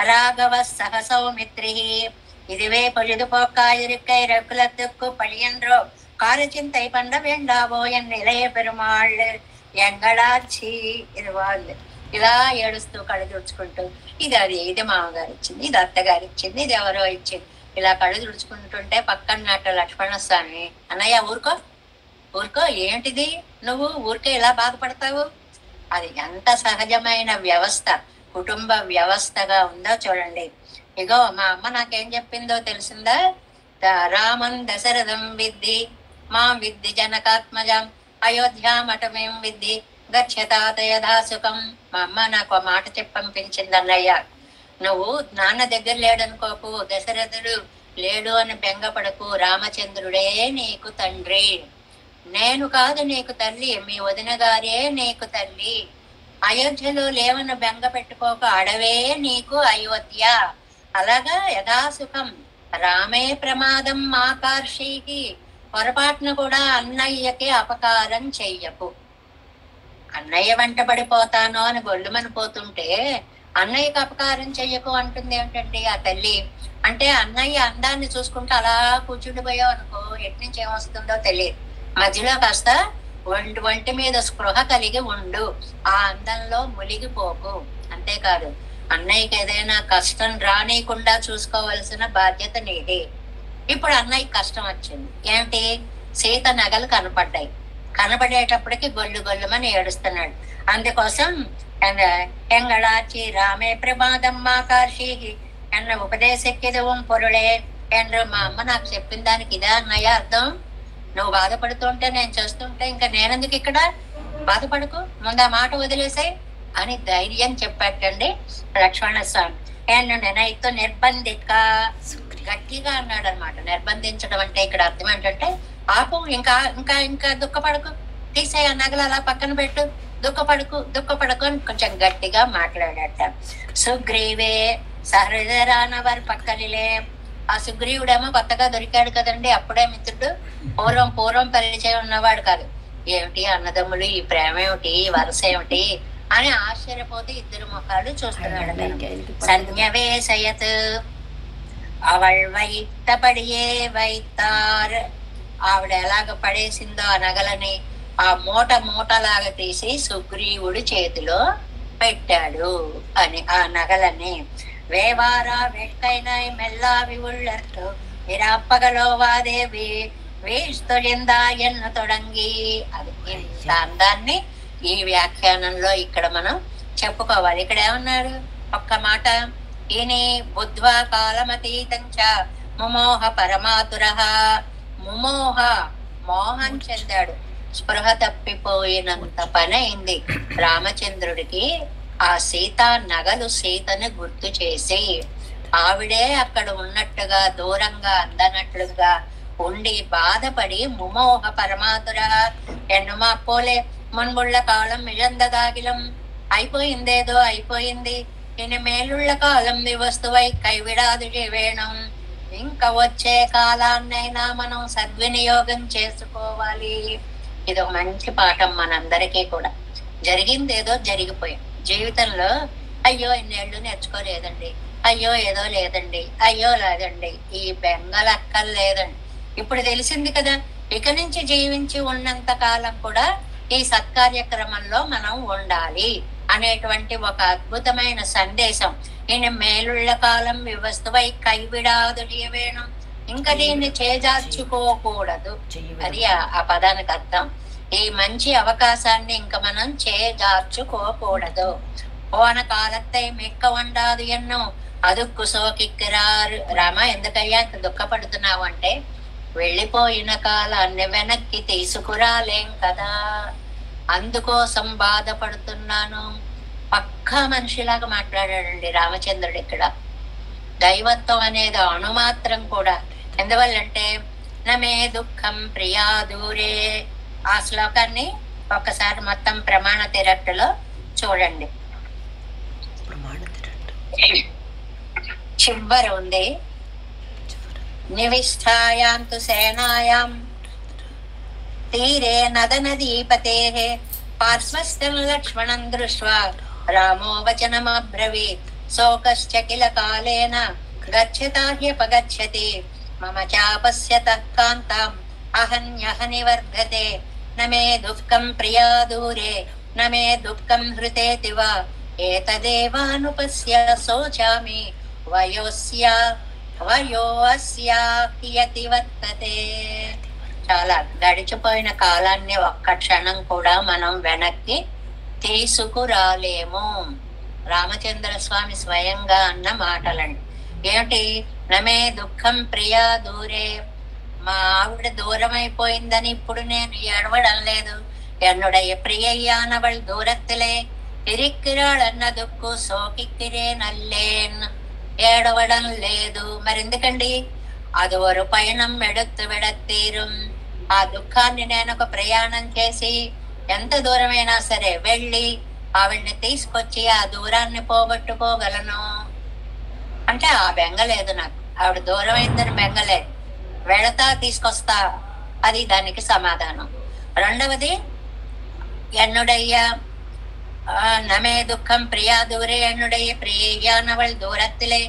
రాఘవ సహ సౌమిత్రి இதுவே பொழுதுபோக்காயிருக்கை ரகுலத்துக்கு பழியன்றோ காரச்சிந்தை பண்ண வேண்டாவோ என் இளைய பெருమాள் ఎంగళాచి. ఇది వాళ్ళు ఇలా ఏడుస్తూ కళ్ళు తుడుచుకుంటూ ఇది మామగారు ఇచ్చింది, ఇది అత్తగారు ఇచ్చింది, ఇది ఎవరో ఇచ్చింది, ఇలా కళ్ళు తుడుచుకుంటుంటే పక్కన లక్ష్మణ స్వామి, అన్నయ్య ఊరుకో ఊరుకో, ఏంటిది నువ్వు ఊరికే ఇలా బాధపడతావు? అది ఎంత సహజమైన వ్యవస్థ, కుటుంబ వ్యవస్థగా ఉందో చూడండి. ఇగో మా అమ్మ నాకేం చెప్పిందో తెలిసిందా? రామం దశరథం విద్ధి మాం విద్ధి జనకాత్మజం అయోధ్యామఠమేం విద్ధి గచ్చతాత యథాసుఖం. మా అమ్మ నాకు ఆ మాట చెప్పి పంపించింది. అన్నయ్య, నువ్వు నాన్న దగ్గర లేడనుకోకు, దశరథుడు లేడు అని బెంగపడకు, రామచంద్రుడే నీకు తండ్రి, నేను కాదు నీకు తల్లి, మీ వదిన గారే నీకు తల్లి. అయోధ్యలో లేవని బెంగ పెట్టుకోక, అడవే నీకు అయోధ్య. అలాగా యథాసుఖం. రామే ప్రమాదం ఆకర్షికి, పొరపాటున కూడా అన్నయ్యకి అపకారం చెయ్యకు. అన్నయ్య వెంట పడిపోతాను అని గొల్లుమని పోతుంటే అన్నయ్యకి అపకారం చెయ్యకు అంటుంది ఏమిటండి ఆ తల్లి? అంటే అన్నయ్య అందాన్ని చూసుకుంటూ అలా కూర్చుండిపోయావు అనుకో, ఎట్నుంచి ఏమొస్తుందో తెలియదు. మధ్యలో కాస్త ఒంటి మీద స్పృహ కలిగి ఉండు, ఆ అందంలో మునిగిపోకు. అంతేకాదు, అన్నయ్యకి ఏదైనా కష్టం రానియకుండా చూసుకోవలసిన బాధ్యత నీది. ఇప్పుడు అన్నయ్యకి కష్టం వచ్చింది. ఏమిటి? సీత నగలు కనపడ్డాయి. కనపడేటప్పటికి గొల్లుమని ఏడుస్తున్నాడు. అందుకోసం ఎంగళాచి రామే ప్రమాదం ఆకర్షి ఎన్న ఉపదేశక్కిదవం పొరుళే ఎండ్రు. మా అమ్మ నాకు చెప్పిన దానికి ఇదే అన్నయ్య అర్థం? నువ్వు బాధపడుతుంటే నేను చేస్తుంటే ఇంకా నేనెందుకు ఇక్కడ? బాధపడకు, ముందు ఆ మాట వదిలేసాయి అని ధైర్యం చెప్పాటండి లక్ష్మణ స్వామి. నేను నెనైతో నిర్బంధిక, గట్టిగా అన్నాడు అనమాట. నిర్బంధించడం అంటే ఇక్కడ అర్థం ఏంటంటే, ఆపు, ఇంకా ఇంకా ఇంకా దుఃఖపడకు, తీసే ఆ నగలు అలా పక్కన పెట్టు, దుఃఖపడకు అని కొంచెం గట్టిగా మాట్లాడట. సుగ్రీవే సహృదరానవర్ పక్కలిలే. ఆ సుగ్రీవుడేమో కొత్తగా దొరికాడు కదండి, అప్పుడే మిత్రుడు, పూర్వం పరిచయం ఉన్నవాడు కాదు. ఏమిటి అన్నదమ్ములు, ఈ ప్రేమ ఏమిటి, ఈ వరస ఏమిటి అని ఆశ్చర్యపోతే ఇద్దరు ముఖాలు చూస్తున్నాడు. సన్యవేశయత్ అవళ్ వైత్తపడియే వైతార్. ఆవిడ ఎలాగ పడేసిందో ఆ నగలని ఆ మూటలాగా తీసి సుగ్రీవుడి చేతిలో పెట్టాడు అని ఆ నగలని. వేవారా వెట్కైనాయి మెల్లావి ఉళ్ళట్టు నిరాపగలో వాదేవి వేస్తొలిందా ఎన్న తొడంగి. అది ఇంత అందాన్ని ఈ వ్యాఖ్యానంలో ఇక్కడ మనం చెప్పుకోవాలి. ఇక్కడ ఏమన్నాడు? ఒక్క మాట, ఈని బుద్ధ్వా కాలమతీతంచ ముమోహ పరమాతుర. ముమోహ, మోహం చెందాడు, స్పృహ తప్పిపోయినంత పని అయింది రామచంద్రుడికి. ఆ సీతా నగలు సీతను గుర్తు చేసి ఆవిడే అక్కడ ఉన్నట్టుగా దూరంగా అందనట్లుగా ఉండి బాధపడి ముమోహ పరమాతుర ఎన్నుమా పోలే మున్బుళ్ళ కాలం మిజందదాగిలం. అయిపోయిందేదో అయిపోయింది, ఇని మేలుళ్ళ కాలం వస్తువై కైవిడాదు జీవేణం. ఇంకా వచ్చే కాలాన్నైనా మనం సద్వినియోగం చేసుకోవాలి. ఇది ఒక మంచి పాఠం మనందరికీ కూడా. జరిగిందేదో జరిగిపోయింది. జీవితంలో అయ్యో ఇన్నేళ్ళు నేర్చుకోలేదండి, అయ్యో ఏదో లేదండి, అయ్యో లేదండి, ఈ బెంగలక్కలు లేదండి. ఇప్పుడు తెలిసింది కదా, ఇక నుంచి జీవించి ఉన్నంత కాలం కూడా ఈ సత్కార్యక్రమంలో మనం ఉండాలి అనేటువంటి ఒక అద్భుతమైన సందేశం. ఈయన మేలుళ్ళ కాలం వ్యవస్థవై కైవిడాదు జీవేణం. ఇంకా దీన్ని చేజార్చుకోకూడదు, అది ఆ పదానికి అర్థం. ఈ మంచి అవకాశాన్ని ఇంకా మనం చేజార్చుకోకూడదు. పోన కాలత్తై మెక్క వండాదు ఎన్నో అదుక్కు సోకిక్కిరారు. రామ, ఎందుకయ్యా ఇంత దుఃఖపడుతున్నావు అంటే, వెళ్ళిపోయిన కాలాన్ని వెనక్కి తీసుకురాలేం కదా, అందుకోసం బాధపడుతున్నాను. పక్కా మనిషిలాగా మాట్లాడాడండి రామచంద్రుడు ఇక్కడ. దైవత్వం అనేది అణుమాత్రం కూడా. ఎందువల్లంటే నమే దుఃఖం ప్రియా దూరే. ఆ శ్లోకాన్ని ఒక్కసారి మొత్తం ప్రమాణ తిరట్టులో చూడండి. చివరి ఉంది, నివిష్ఠాయాంతు సేనాయాం తీరే నదనదీపతే పార్శ్వస్థం లక్ష్మణం దృష్ట్వా రామో వచనమబ్రవీత్ శోకశ్చ కిల కాలేన గచ్చతా హ్యపగచ్చతి మమ చాపశ్యతః కాంతాం అహన్యహని వర్ధతే నమే దుఃఖం ప్రియా దూరే నమే దుఃఖం హృతేతి వా ఏతదేవానుపశ్య శోచామి వయో అస్యాహ్యతి వర్తతే. చాలా గడిచిపోయిన కాలాన్ని ఒక్క క్షణం కూడా మనం వెనక్కి తీసుకురాలేము. రామచంద్ర స్వామి స్వయంగా అన్న మాటలండి. ఏమిటి? నమే దుఃఖం ప్రియా దూరే, మా ఆవిడ దూరం అయిపోయిందని ఇప్పుడు నేను ఏడవడం లేదు. ఎన్నుடைய ప్రియయ్యానవள் దూరத்திலே இருக்கிறாள் అన్నదుక్కు సోకిక్కిరే నల్లేన్, ఏడవడం లేదు. మరెందుకండి? అది ఒక పయనం ఎడుత్తు విడతీరం. ఆ దుఃఖాన్ని నేను ఒక ప్రయాణం చేసి ఎంత దూరమైనా సరే వెళ్ళి ఆవిడ్ని తీసుకొచ్చి ఆ దూరాన్ని పోగొట్టుకోగలను అంటే ఆ బెంగలేదు నాకు. ఆవిడ దూరం అయిందని బెంగలేదు, వెళతా తీసుకొస్తా, అది దానికి సమాధానం. రెండవది ఎన్నుడయ్య నమే దుఃఖం ప్రియా దూరే ఎన్నుడయ్య ప్రియానవள் దూరத்திலே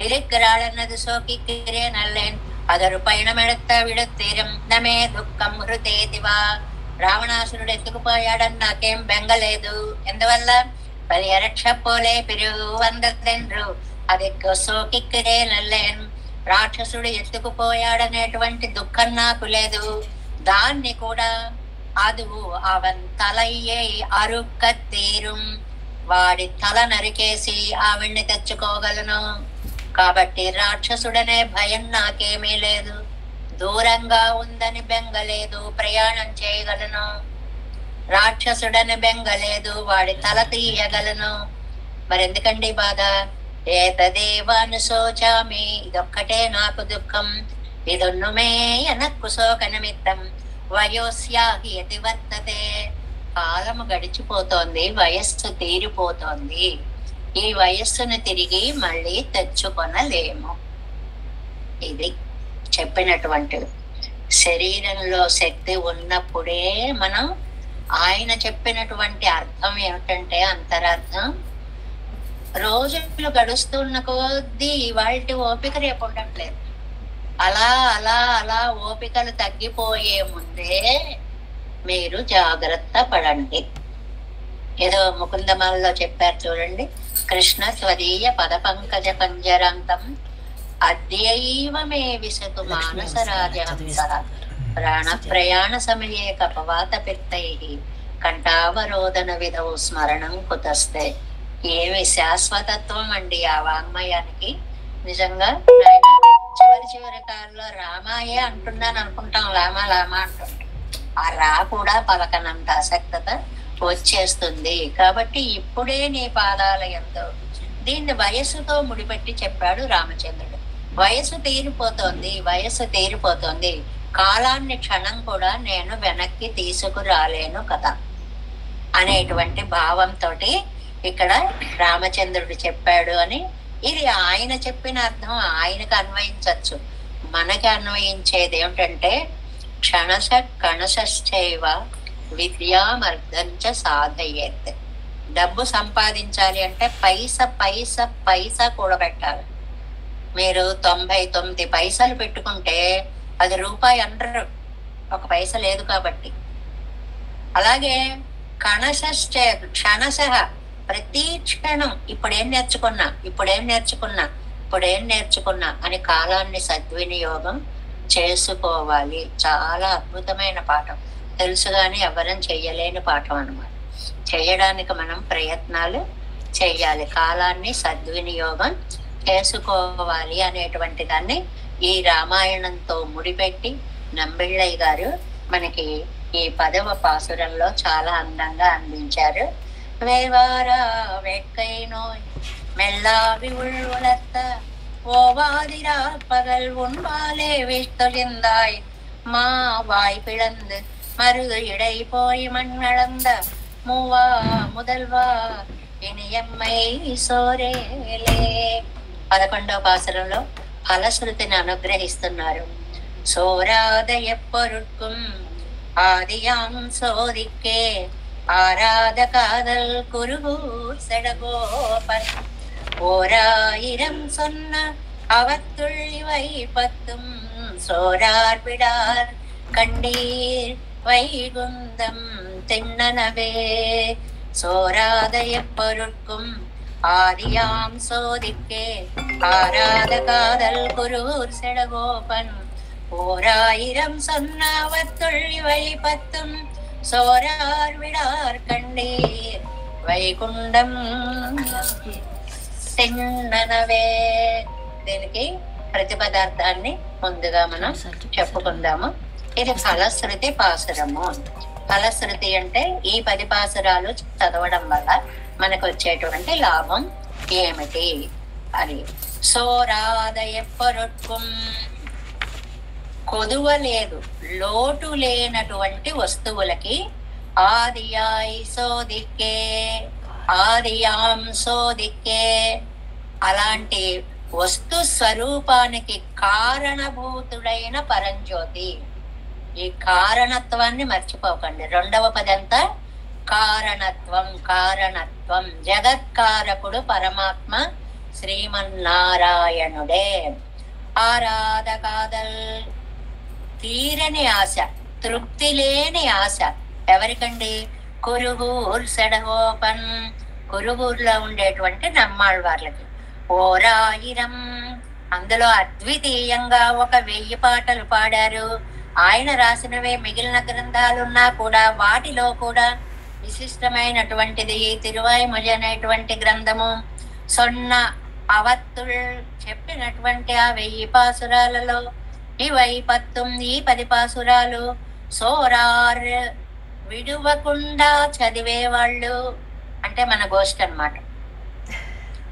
இருக்கிறாள் అన్నది సోకిక్కిరే నల్లేన్, అదరు పయనమెడత విడతీరం. నమే దుఃఖం హృతేతివా, రావణాసురుడు ఎత్తుకుపోయాడని నాకేం బెంగలేదు. ఎందువల్ల? పరిరక్ష పోలే పిరువందెండ్రు అది సోకిక్కిరే నల్లేన్, రాక్షసుడు ఎత్తుకుపోయాడనేటువంటి దుఃఖం నాకు లేదు. దాన్ని కూడా అదువు అవన్ తలయ్యే అరుక్క తీరుం, వాడి తల నరికేసి ఆవిడ్ని తెచ్చుకోగలను. కాబట్టి రాక్షసుడనే భయం నాకేమీ లేదు, దూరంగా ఉందని బెంగలేదు, ప్రయాణం చేయగలను. రాక్షసుడని బెంగలేదు, వాడి తల తీయగలను. మరెందుకండి బాధ? ఏతదేవాను శోచామి, ఇదొక్కటే నాకు దుఃఖం. ఇదొన్నుమే ఎనక్కు శోక నిమిత్తం వయోస్యాహి యతి వర్తతే. కాలము గడిచిపోతోంది, వయస్సు తీరిపోతోంది. ఈ వయస్సును తిరిగి మళ్ళీ తెచ్చుకొనలేము. ఇది చెప్పినటువంటిది. శరీరంలో శక్తి ఉన్నప్పుడే మనం ఆయన చెప్పినటువంటి అర్థం ఏమిటంటే అంతరార్థం, రోజులు గడుస్తున్న కొద్దీ వాటి ఓపిక రేపు ఉండట్లేదు. అలా అలా అలా ఓపికలు తగ్గిపోయే ముందే మీరు జాగ్రత్త పడండి. ఏదో ముకుందమాలలో చెప్పారు చూడండి, కృష్ణ స్వదీయ పద పంకజ పంజరాంతం అద్యైవ మే విశతు మానస రాజహంస ప్రాణ ప్రయాణ సమయే కపవాత పిత్తై కంఠావరోధన విధౌ స్మరణం కుతస్తే. ఏమి శాశ్వతత్వం అండి ఆ వాంగ్మయానికి. నిజంగా ఆయన చివరి కాలంలో రామాయే అంటున్నాను అనుకుంటాం, లామా లామా అంటుంటాం. ఆ రా కూడా పలకనంత ఆసక్తత వచ్చేస్తుంది. కాబట్టి ఇప్పుడే నీ పాదాల యందు, దీన్ని వయస్సుతో ముడిపెట్టి చెప్పాడు రామచంద్రుడు. వయస్సు తీరిపోతోంది, వయస్సు తీరిపోతోంది, కాలాన్ని క్షణం కూడా నేను వెనక్కి తీసుకురాలేను కదా అనేటువంటి భావంతో ఇక్కడ రామచంద్రుడు చెప్పాడు అని. ఇది ఆయన చెప్పిన అర్థం ఆయనకు అన్వయించవచ్చు. మనకి అన్వయించేది ఏమిటంటే క్షణశ కణశ్చైవ విద్యామర్ధంచ సాధయేత్. డబ్బు సంపాదించాలి అంటే పైసా కూడబెట్టాలి. మీరు 99 పైసలు పెట్టుకుంటే అది రూపాయి అనరు, ఒక పైస లేదు కాబట్టి. అలాగే క్షణశ ప్రతి క్షణం ఇప్పుడేం నేర్చుకున్నా అని కాలాన్ని సద్వినియోగం చేసుకోవాలి. చాలా అద్భుతమైన పాఠం, తెలుసు కానీ ఎవరం చెయ్యలేని పాఠం అన్నమాట. చేయడానికి మనం ప్రయత్నాలు చెయ్యాలి, కాలాన్ని సద్వినియోగం చేసుకోవాలి అనేటువంటి దాన్ని ఈ రామాయణంతో ముడిపెట్టి నంబిళ్ళయ్య గారు మనకి ఈ 10వ పాసురంలో చాలా అందంగా అందించారు. వేవారా వేట్కై నోయ్ மெல்லாவி உள்வளர்த்த ஓவாதிரா பகல் உண்பாலே விஷ்தொழிந்தாய் மா வாய் பிளந்து மருது இடை போய் மண்ணளந்த மூவா முதல்வா ఇనియమ్మై సోరేలే. 11వ పాసురంలో ఫలశ్రుతిని అనుగ్రహిస్తున్నారు. సోరాద ఎప్పొరుట్కుం ఆదియాం సోదిక్కే ஆராத காதல் குருகூர் செடகோபன் ஓராயிரம் சொன்ன அவத்துள் இவை பத்தும் சோரார் விடார் கண்டீர் வைகுந்தம் திண்ணனவே. சோராத எப்பொருட்கும் ஆதியாம் சோதிக்கே ஆராத காதல் குருகூர் செடகோபன் ஓராயிரம் சொன்ன அவத்துள் இவை பத்தும் சோரார் விடார் கண்டீர் వైకుంఠం తిన్ననవే. దీనికి ప్రతిపదార్థాన్ని ముందుగా మనం చెప్పుకుందాము. ఇది ఫలశ్రుతి పాసురము. ఫలశ్రుతి అంటే ఈ 10 పాసురాలు చదవడం వల్ల మనకు వచ్చేటువంటి లాభం ఏమిటి అని. సోరాద ఎప్పరొట్టుం కొదువ లేదు, లోటు లేనటువంటి వస్తువులకి ఆదియాయి సోదిక్కే ఆదియాం సోదిక్కే అలాంటి వస్తు స్వరూపానికి కారణభూతుడైన పరంజ్యోతి. ఈ కారణత్వాన్ని మర్చిపోకండి. రెండవ పదంతా కారణత్వం. కారణత్వం జగత్కారకుడు పరమాత్మ శ్రీమన్నారాయణుడే. ఆరాధ కాదల్ తీరని ఆశ, తృప్తి లేని ఆశ ఎవరికండి? కురుగూర్ సెడగోపన్, కురుగూరులో ఉండేటువంటి నమ్మాళ్ళవార్లకి. ఓరాయిరం, అందులో అద్వితీయంగా 1000 పాటలు పాడారు. ఆయన రాసినవే మిగిలిన గ్రంథాలున్నా కూడా వాటిలో కూడా విశిష్టమైనటువంటిది తిరువాయిమొഴി అనేటువంటి గ్రంథము. సొన్న అవత్తుల్ చెప్పినటువంటి ఆ 1000 పాసురాలలో ఇవై పత్తుం ఈ 10 పాసురాలు సోరార్ విడువకుండా చదివేవాళ్ళు అంటే మన గోష్ఠి అన్నమాట.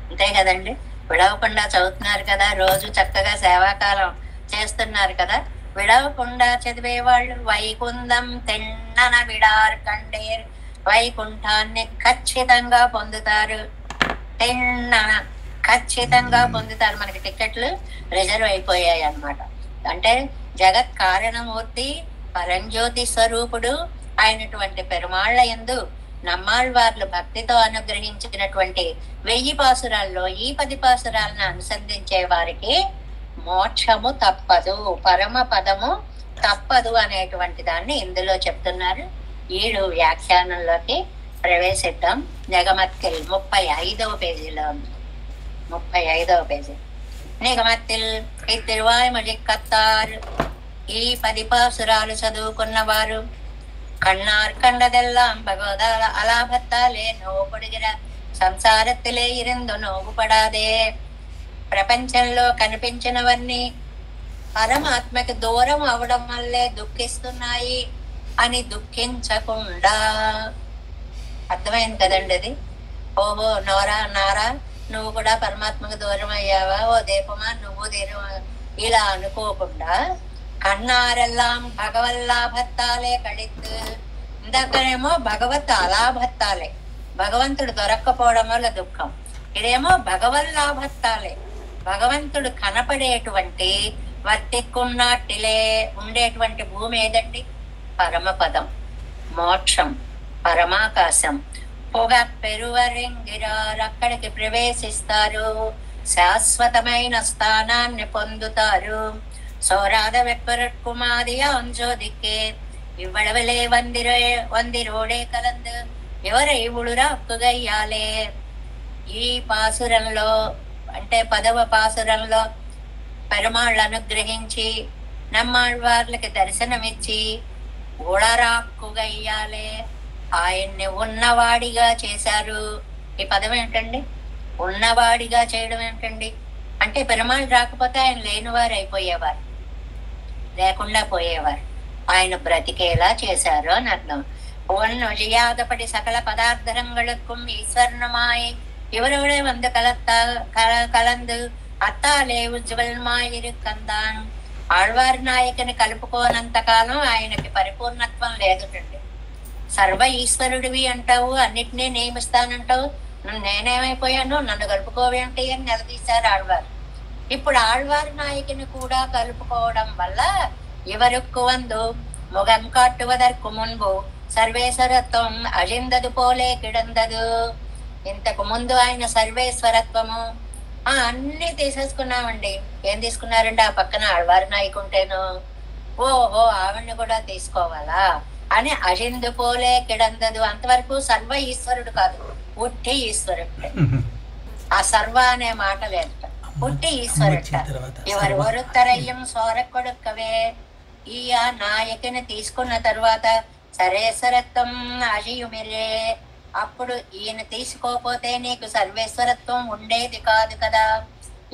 అంతే కదండి, విడవకుండా చదువుతున్నారు కదా, రోజు చక్కగా సేవాకాలం చేస్తున్నారు కదా. విడవకుండా చదివేవాళ్ళు వైకుంఠం తిన్నన విడార్ కండేర్, వైకుంఠాన్ని ఖచ్చితంగా పొందుతారు. తిన్నన ఖచ్చితంగా పొందుతారు. మనకి టికెట్లు రిజర్వ్ అయిపోయాయి అన్నమాట. అంటే జగత్ కారణమూర్తి పరంజ్యోతి స్వరూపుడు అయినటువంటి పెరుమాళ్ల యందు నమ్మాళ్వార్లు భక్తితో అనుగ్రహించినటువంటి 1000 పాసురాల్లో ఈ 10 పాసురాలను అనుసంధించే వారికి మోక్షము తప్పదు, పరమ పదము తప్పదు అనేటువంటి దాన్ని ఇందులో చెప్తున్నారు. 7 వ్యాఖ్యానంలోకి ప్రవేశిద్దాం. నిగమత్తిల్ 35వ పేజీలో ఉంది. 35వ పేజీ. నిగమత్తిల్ ఈ తిరువాయిమొഴി కత్తారు. ఈ 10 పాసురాలు చదువుకున్న వారు கண்ணார் கண்டதெல்லாம் பகவதால அலாபத்தாலே நோவுపడిగిற సంసారத்திலே ఇరిందు నోవుపడాదే. ప్రపంచంలో కనిపించినవన్నీ పరమాత్మకి దూరం అవడం వల్లే దుఃఖిస్తున్నాయి అని దుఃఖించకుండా. అర్థమైంది కదండి అది. ఓహో నారా నువ్వు కూడా పరమాత్మకు దూరం అయ్యావా, ఓ దీపమా నువ్వు ఇలా అనుకోకుండా కన్నారెల్లాం భగవల్లాభత్తాలే కళిత్తు. ఇందాకనేమో భగవత్ అలాభత్తాలే, భగవంతుడు దొరక్కపోవడం వల్ల దుఃఖం. ఇదేమో భగవల్లాభత్తాలే, భగవంతుడు కనపడేటువంటి వర్తిక్కున్నట్టిలే ఉండేటువంటి భూమి ఏదండి? పరమపదం, మోక్షం, పరమాకాశం. పొగ పెరువరింగిరారు, అక్కడికి ప్రవేశిస్తారు, శాశ్వతమైన స్థానాన్ని పొందుతారు. சோராத வெப்பரட்குமாதியாம் ஜோதிக்கே இவ்வளவிலே వందిరోడే కలందు ఎవరై ఉళురాక్కుగయ్యాలే. ఈ పాసురంలో అంటే 10వ పాసురంలో పెరుమాళ్ళు అనుగ్రహించి నమ్మాళ్వార్లకి దర్శనమిచ్చి ఉళరాక్కుగయ్యాలే, ఆయన్ని ఉన్నవాడిగా చేశారు. ఈ పదం ఏంటండి? ఉన్నవాడిగా చేయడం ఏంటండి? అంటే పెరుమాళ్ళు రాకపోతే ఆయన లేనివారు అయిపోయేవారు, లేకుండా పోయేవారు. ఆయన బ్రతికేలా చేశారు అని అర్థం. ஒன்னு ஒழியாதபடி சகல பதார்த்தங்களுக்கும் ஈஸ்வரனுமாய் இவரோட வந்து కలందు అత్తాలే ఉజ్వలమాయిరుకందాన్. ఆళ్వార్ నాయకుని కలుపుకోనంత కాలం ఆయనకి పరిపూర్ణత్వం లేదుటండి. సర్వ ఈశ్వరుడివి అంటావు, అన్నిటినీ నియమిస్తానంటావు, నేనేమైపోయాను, నన్ను కలుపుకోవేంటి అని నిలదీశారు ఆళ్వారు. ఇప్పుడు ఆళ్వార్ నాయకుని కూడా కలుపుకోవడం వల్ల ఇవరుక్కు వందు ముఖం కాట్టువదற்கு మున్పు సర్వేశ్వరత్వం అజిందదు పోలే కిడందదు. ఇంతకు ముందు ఆయన సర్వేశ్వరత్వము అన్ని తీసేసుకున్నామండి. ఏం తీసుకున్నారండి? ఆ పక్కన ఆళ్వారి నాయకుంటేను ఓహో ఆవిడ్ని కూడా తీసుకోవాలా అని అజిందు పోలే కిడందదు. అంతవరకు సర్వ ఈశ్వరుడు కాదు, ఉట్టి ఈశ్వరుడు. ఆ సర్వ అనే మాట లేదు, ఉట్టి ఈశ్వరుట. ఎవరు ఒరుత్తరయ్యం సోర కొడుక్కవే. ఈ నాయకుని తీసుకున్న తరువాత సర్వేశ్వరత్వం అజియుమిరే. అప్పుడు ఈయన తీసుకోపోతే నీకు సర్వేశ్వరత్వం ఉండేది కాదు కదా.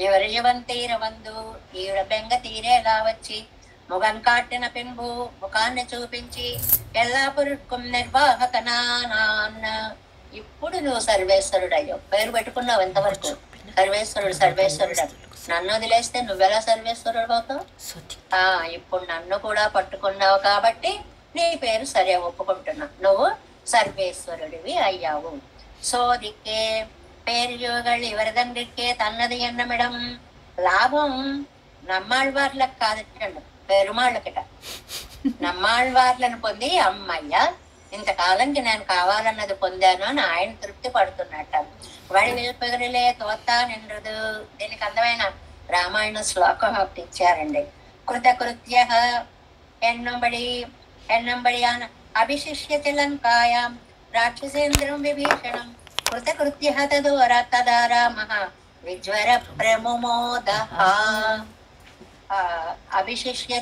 ఎవరు జీవం తీరవందు ఈవిడ బెంగ తీరేలా వచ్చి ముఖం కాటిన పిన్బు ముఖాన్ని చూపించి ఎల్లాపురుకుం నిర్వాహకనాన్న. ఇప్పుడు నువ్వు సర్వేశ్వరుడు అయ్యో, పేరు పెట్టుకున్నావు ఎంతవరకు సర్వేశ్వరుడు సర్వేశ్వరుడు. నన్ను వదిలేస్తే నువ్వెలా సర్వేశ్వరుడు అవుతావు? ఇప్పుడు నన్ను కూడా పట్టుకున్నావు కాబట్టి నీ పేరు సరే ఒప్పుకుంటున్నా, నువ్వు సర్వేశ్వరుడివి అయ్యావు. సోదిక్కే పేరుகள் ఇవరిదండ్రికే తన్నది ఎన్నమిడం. లాభం నమ్మాళ్వార్లకు కాదటండి, పెరుమాళ్ళకిట. నమ్మాళ్వార్లను పొంది అమ్మయ్య ఇంతకాలంకి నేను కావాలన్నది పొందాను అని ఆయన తృప్తి పడుతున్నట్ట. వడి విల్పగరిలే తోత్తా నిండ్రదు. దీనికి అందమైన రామాయణ శ్లోకం ఒకటి ఇచ్చారండి. కృతకృత్య ఎన్నంబడియాన అభిశిష్యతి లంకాయాం రాక్షసేంద్రం విభీషణం. కృతకృత్య తదా రామః విజ్వర ప్రముమోద. అభిశిష్య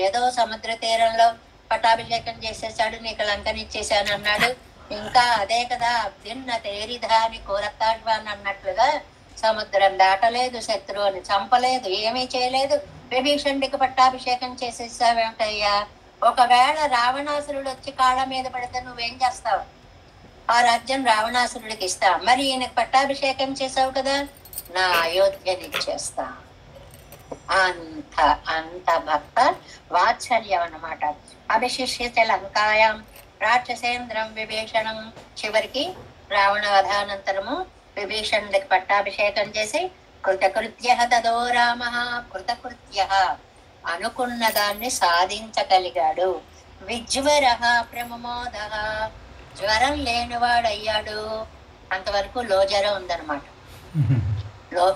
ఏదో సముద్ర తీరంలో పట్టాభిషేకం చేసేసాడు, నీకు లంకనిచ్చేసాను అన్నాడు. ఇంకా అదే కదా అభ్యున్న తేరిధాని కోరతాడ్వాన్ అన్నట్లుగా సముద్రం దాటలేదు, శత్రువుని చంపలేదు, ఏమీ చేయలేదు. విభీషణుడికి పట్టాభిషేకం చేసేసావేమిటయ్యా? ఒకవేళ రావణాసురుడు వచ్చి కాళ్ళ మీద పడితే నువ్వేం చేస్తావు? ఆ రాజ్యం రావణాసురుడికి ఇస్తా. మరి ఈయనకు పట్టాభిషేకం చేసావు కదా, నా అయోధ్యనిచ్చేస్తా. అంత అంత భక్త వాత్సల్యం అన్నమాట. అభిశిష్యత లంకాయాం రాక్షసేంద్రం విభీషణం. చివరికి రావణ వధానంతరము విభీషణుడికి పట్టాభిషేకం చేసి కృతకృత్య తదో రామ. కృతకృత్య అనుకున్న దాన్ని సాధించగలిగాడు. విజ్వర ప్రమోద జ్వరం లేనివాడయ్యాడు. అంతవరకు లో జ్వరం ఉందన్నమాట, లో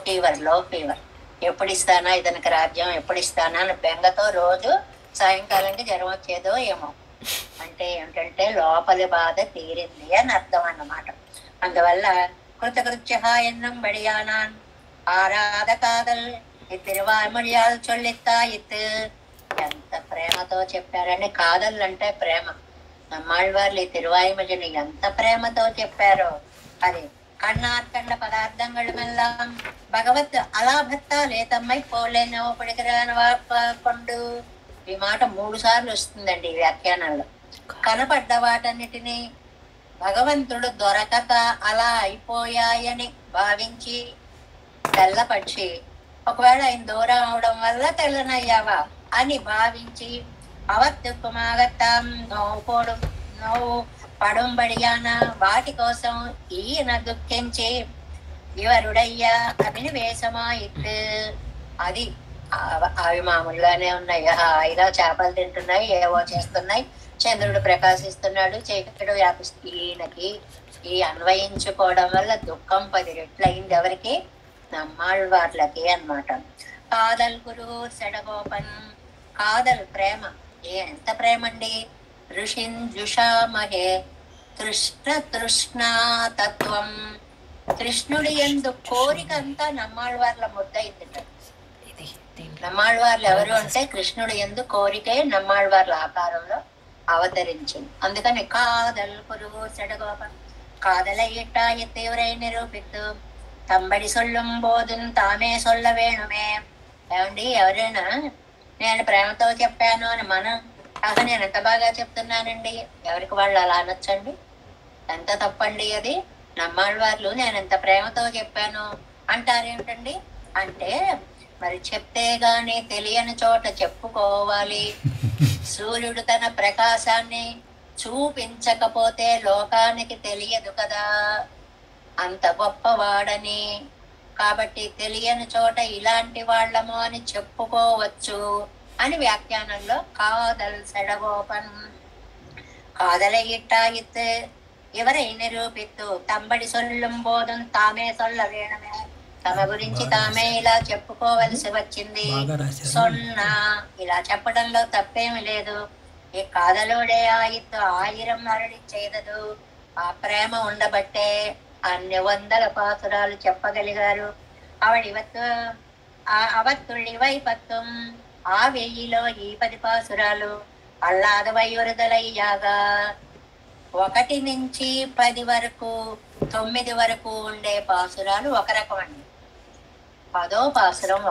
ఫీవర్. ఎప్పుడు ఇస్తానా ఇతనికి రాజ్యం, ఎప్పుడు ఇస్తానా అని బెంగతో రోజు సాయంకాలంకి జ్వరం వచ్చేదో ఏమో. అంటే ఏమిటంటే లోపలి బాధ తీరింది అని అర్థం అన్నమాట. అందువల్ల కృతకృత్య ఎన్నం బడియానాన్ ఆరాధ కాదల్ తిరువామొழிయాల్ చొల్లిత్తా ఇత్. ఎంత ప్రేమతో చెప్పారని, కాదల్ అంటే ప్రేమ. నమ్మాళ్వార్లు ఈ తిరువాయిమొழிని ఎంత ప్రేమతో చెప్పారో. అది కണ്ണార్కండ పదార్థங்களுమెல்லாம் భగవత్ అలాభత్తాలే తమ్మై పోలేనో పడికరాని కొండు. ఈ మాట 3 సార్లు వస్తుందండి ఈ వ్యాఖ్యానంలో. కనపడ్డ వాటన్నిటినీ భగవంతుడు దొరకక అలా అయిపోయాయని భావించి తెల్లపక్షి, ఒకవేళ ఆయన దూరం అవడం వల్ల తెల్లనయ్యావా అని భావించి అవత్తుకుమాగత్తాం నోవు పడుంబడియాన వాటి కోసం ఈయన దుఃఖించి ఇవరుడయ్యా అభినివేశమా ఇత్. అది అవి మామూలుగానే ఉన్నాయి, హాయిగా చేపలు తింటున్నాయి, ఏవో చేస్తున్నాయి, చంద్రుడు ప్రకాశిస్తున్నాడు, చీకటి వ్యాపిస్తు. ఈయనకి ఈ అన్వయించుకోవడం వల్ల దుఃఖం 10 రెట్లయింది. ఎవరికి? నమ్మాళ్వార్లకి అన్నమాట. కాదల్ గురు సెడగోపన్. కాదల్ ప్రేమ. ఎంత ప్రేమ అండి! ఋషింజుషామహే తృష్ణా తత్వం. కృష్ణుడి యందు కోరిక అంతా నమ్మాళ్వార్ల ముద్దయిందిట. నమ్మాళ్వార్లు ఎవరు అంటే కృష్ణుడి యందు కోరికే నమ్మాళ్వార్ల ఆకారంలో అవతరించింది. అందుకని కాదల్ పురుగు సెడగోపన్ కాదలైట తీవ్రై నిరూపిత్తు తంబడి సొల్లుం బోధున్ తామే సొల్ల వేణుమే. ఏమండి, ఎవరైనా నేను ప్రేమతో చెప్పాను అని నేను ఎంత బాగా చెప్తున్నానండి, ఎవరికి వాళ్ళు అలా అనొచ్చండి? ఎంత తప్పండి అది. నమ్మాళ్వార్లు నేను ఎంత ప్రేమతో చెప్పాను అంటారేమిటండి? అంటే మరి చెప్తే గాని తెలియని చోట చెప్పుకోవాలి. సూర్యుడు తన ప్రకాశాన్ని చూపించకపోతే లోకానికి తెలియదు కదా అంత గొప్పవాడని. కాబట్టి తెలియని చోట ఇలాంటి వాళ్ళము అని చెప్పుకోవచ్చు అని వ్యాఖ్యానంలో కాదల్ సెడగోపన్. காதலையிட்டாயித்து இவரை నిరూపిత్తు తంబడి సొల్లుం బోధం తామే సొల్ల వేణమే తమ గురించి తామే ఇలా చెప్పుకోవలసి వచ్చింది. సొన్నా ఇలా చెప్పడంలో తప్పేమి లేదు. ఈ కాదలోడే ఆయిత్తు ఆయిరం అరడి చేయదు. ఆ ప్రేమ ఉండబట్టే అన్ని వందల పాసురాలు చెప్పగలిగారు. ఆవిడివత్తు అవత్తుళ్ళివై పత్తం ఆ 1000లో ఈ 10 పాసురాలు అల్లాదవై వరుదలయ్యాగా 1 నుంచి 10 వరకు 9 వరకు ఉండే పాసురాలు ఒక రకం అండి. 10వ పాసురం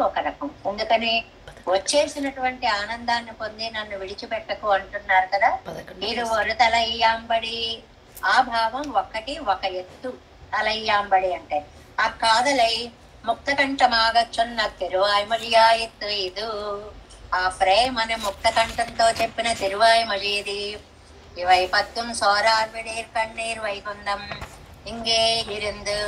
ఒక రకం. అందుకని వచ్చేసినటువంటి ఆనందాన్ని పొంది నన్ను విడిచిపెట్టకు అంటున్నారు కదా. మీరు తలయ్యాంబడి ఆ భావం ఒక ఎత్తు. తలయ్యాంబడి అంటే ఆ కాదలై ముక్తకంఠమాగ చొన్న తిరువాయ్మొழிయాయిత్తు ఇది. ఆ ప్రేమని ముక్తకంఠంతో చెప్పిన తిరువాయ్మొഴി ఇది. ఇవై పత్తుం సోరార్ విడీర్ కన్నీర్ వైకుందం ఇంగే ఇరిందు.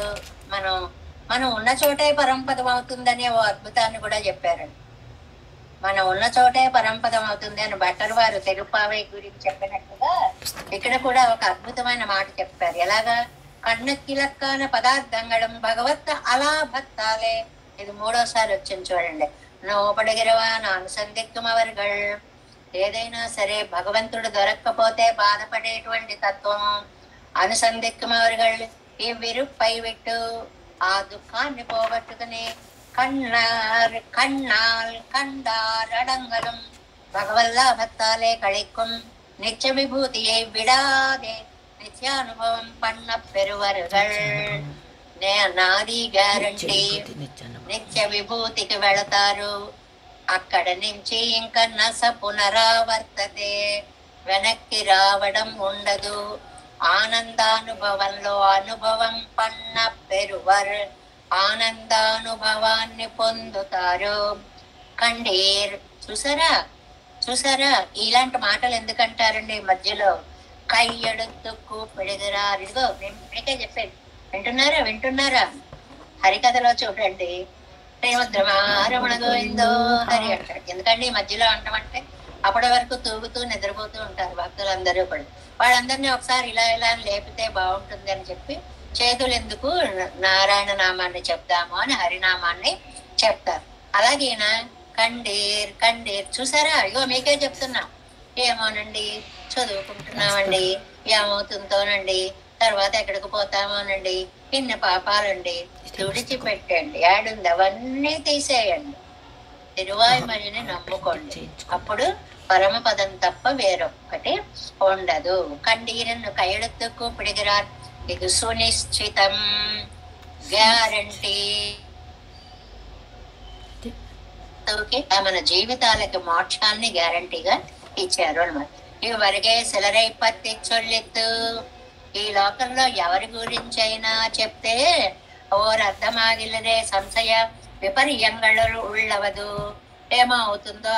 మనం ఉన్న చోటే పరంపదం అవుతుందని ఓ అద్భుతాన్ని కూడా చెప్పారండి. మనం ఉన్న చోటే పరంపదం అవుతుంది అని భట్టర్ వారు తిరుప్పావై గురించి చెప్పినట్టుగా ఇక్కడ కూడా ఒక అద్భుతమైన మాట చెప్పారు. ఎలాగా? కన్నకిలక్కాన పదార్థంగళం భగవత్ అలా భక్తాలే. ఇది 3వసారి వచ్చింది చూడండి. నోపడిగిరవా నాను సందిగ్ధమవర్గల్. ఏదైనా సరే భగవంతుడు దొరక్కపోతే బాధపడేటువంటి తత్వం అనుసందిగ్ధమవర్గల్. ఈ విరుపై విట్టు ఆ దుఃఖాన్ని పోగొట్టుకుని கண்டார் அடங்கலும் பகவல்லா பக்தாலே கழிக்கும் நிச்சய விபூதியை விடாதே நித்யானுபவம் பண்ண பெறுவர்கள். నాది గ్యారంటీ. నిత్య విభూతికి వెళతారు. అక్కడ నుంచి ఇంకా నస పునరావర్తతే. వెనక్కి రావడం ఉండదు. ఆనందానుభవంలో అనుభవం పన్న పెరువర్. ఆనందానుభవాన్ని పొందుతారు. కండీర్ చూసారా ఇలాంటి మాటలు ఎందుకంటారండి మధ్యలో? కయ్యడుతూ కూపిడిదిరారు. ఇదిగో మీకే చెప్పేది. వింటున్నారా? హరికథలో చూడండి, శ్రీమద్రమారమణ గోవిందో హరి అంటాడు. ఎందుకండి ఈ మధ్యలో అంటామంటే అప్పటి వరకు తూగుతూ నిద్రపోతూ ఉంటారు భక్తులందరూ కూడా. వాళ్ళందరినీ ఒకసారి ఇలా లేపితే బాగుంటుంది అని చెప్పి చేతులు ఎందుకు నారాయణ నామాన్ని చెప్దాము అని హరినామాన్ని చెప్తారు. అలాగేనా కండీర్ చూసారా? ఇగో మీకే చెప్తున్నా. ఏమోనండి చదువుకుంటున్నామండి, ఏమవుతుందోనండి, తర్వాత ఎక్కడికి పోతామోనండి, ఇన్ని పాపాలండి, తుడిచిపెట్టండి, ఏడుంది అవన్నీ తీసేయండి, తిరువాయ్మొழிని నమ్ముకోండి. అప్పుడు పరమపదం తప్ప వేరొక్కటి ఉండదు. కండీరన్ను కయ్యెడుతుకు పిడిగిరార్. ఇది సునిశ్చితం, గ్యారంటీ. మన జీవితాలకి మోక్షాన్ని గ్యారంటీగా ఇచ్చారు అన్నమాట. ఇవి వరకే సిలరై పత్తి చొల్లిత్తు. ఈ లోకంలో ఎవరి గురించి అయినా చెప్తే ఓర్ అర్థమాగిలరే సంశయ విపర్యంగళలు ఉళ్ళవదు. ఏమో అవుతుందో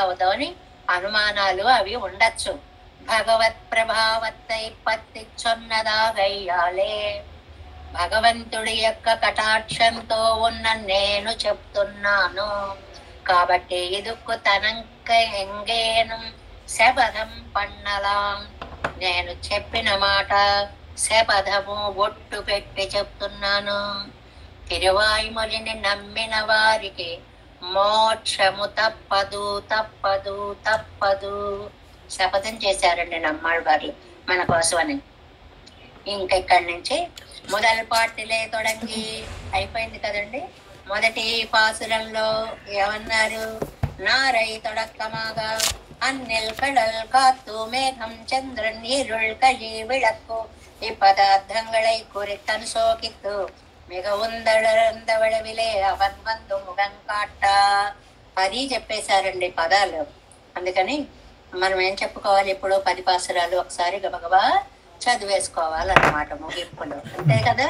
అవదో అని అనుమానాలు అవి ఉండొచ్చు. భగవత్ ప్రభావత్తై పత్తి చొన్నదాగయ్యాలే. భగవంతుడి యొక్క కటాక్షంతో ఉన్న నేను చెప్తున్నాను కాబట్టి ఇదుక్కు తనంక ఎంగేను శపథం పన్నలాం. నేను చెప్పిన మాట శపథము ఒట్టు పెట్టి చెప్తున్నాను. తిరువాయ్మొழிని నమ్మిన వారికి మోక్షము తప్పదు. శపథం చేశారండి నమ్మాళ్ళ వారు మన కోసమని. ఇంకెక్కడి నుంచి మొదలు పాటిలే తొడంగి అయిపోయింది కదండి. మొదటి పాసురంలో ఏమన్నారు? నారై తొడక్కమాగా అన్నిల్ కడల్ కాత్తు మేఘం చంద్రన్ இருள் கழி விளக்கு இப்பதார்த்தங்களை குறித்தன் சோகித்து மிக ఉందవడవిలే అవన్ వందు ముఖం కాట. అది చెప్పేశారండి పదాలు. అందుకని మనం ఏం చెప్పుకోవాలి? ఇప్పుడు 10 పాసురాలు ఒకసారి గబగబా చదివేసుకోవాలన్నమాట ముగింపులో. అంతే కదా.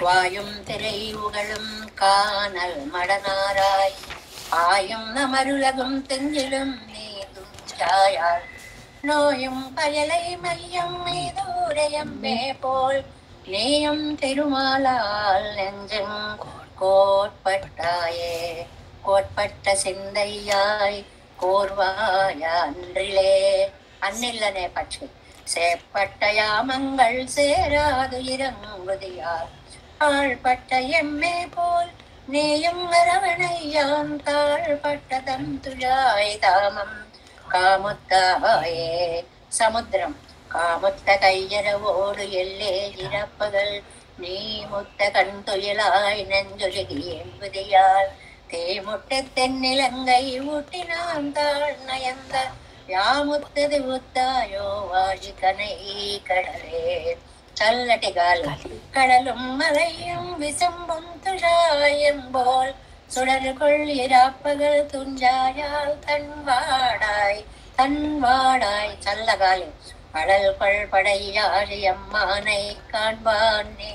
వాయుం తిరైయుగళం కానల్ మడనారాయ్ ஆயும் நமருலகும் தெஞ்சிலும் நீதும் சாயாள் நோயும் பயலை மையம் மீதூரையம் போல் நீயும் திருமாலால் நெஞ்சம் கோட்பட்டாயே. கோட்பட்ட சிந்தையாய் கோர்வாய அன்றிலே அந்நில்லனே பற்றி சேப்பட்டையாமங்கள் சேராது இறங்குதியார் ஆள்பட்ட எம்மே போல் நீயும் அரவணையான் தாழ்பட்டதம் துழாய் தாமம் காமுத்தாயே. சமுத்திரம் காமுத்த கையரவோடு எல்லே இறப்பகள் நீ முத்த கண் துயிலாய் நெஞ்சொழுகி என்பதியால் தேமுட்ட தென்னிலங்கை ஊட்டினான் தாழ் நயந்த யாமுத்தது உத்தாயோ வாழி கனை கடலே. చల్లటి గాలి కడலும் మలയും വിസമ്പും തുഴായമ്പോൾ സുടരുകൊള്ളിരാപ്പകൾ തുഞ്ചായാൽ തൻവാടാய் ചല്ലകാലി அடல் கொள் படையாழி அம்மானை காண்பானே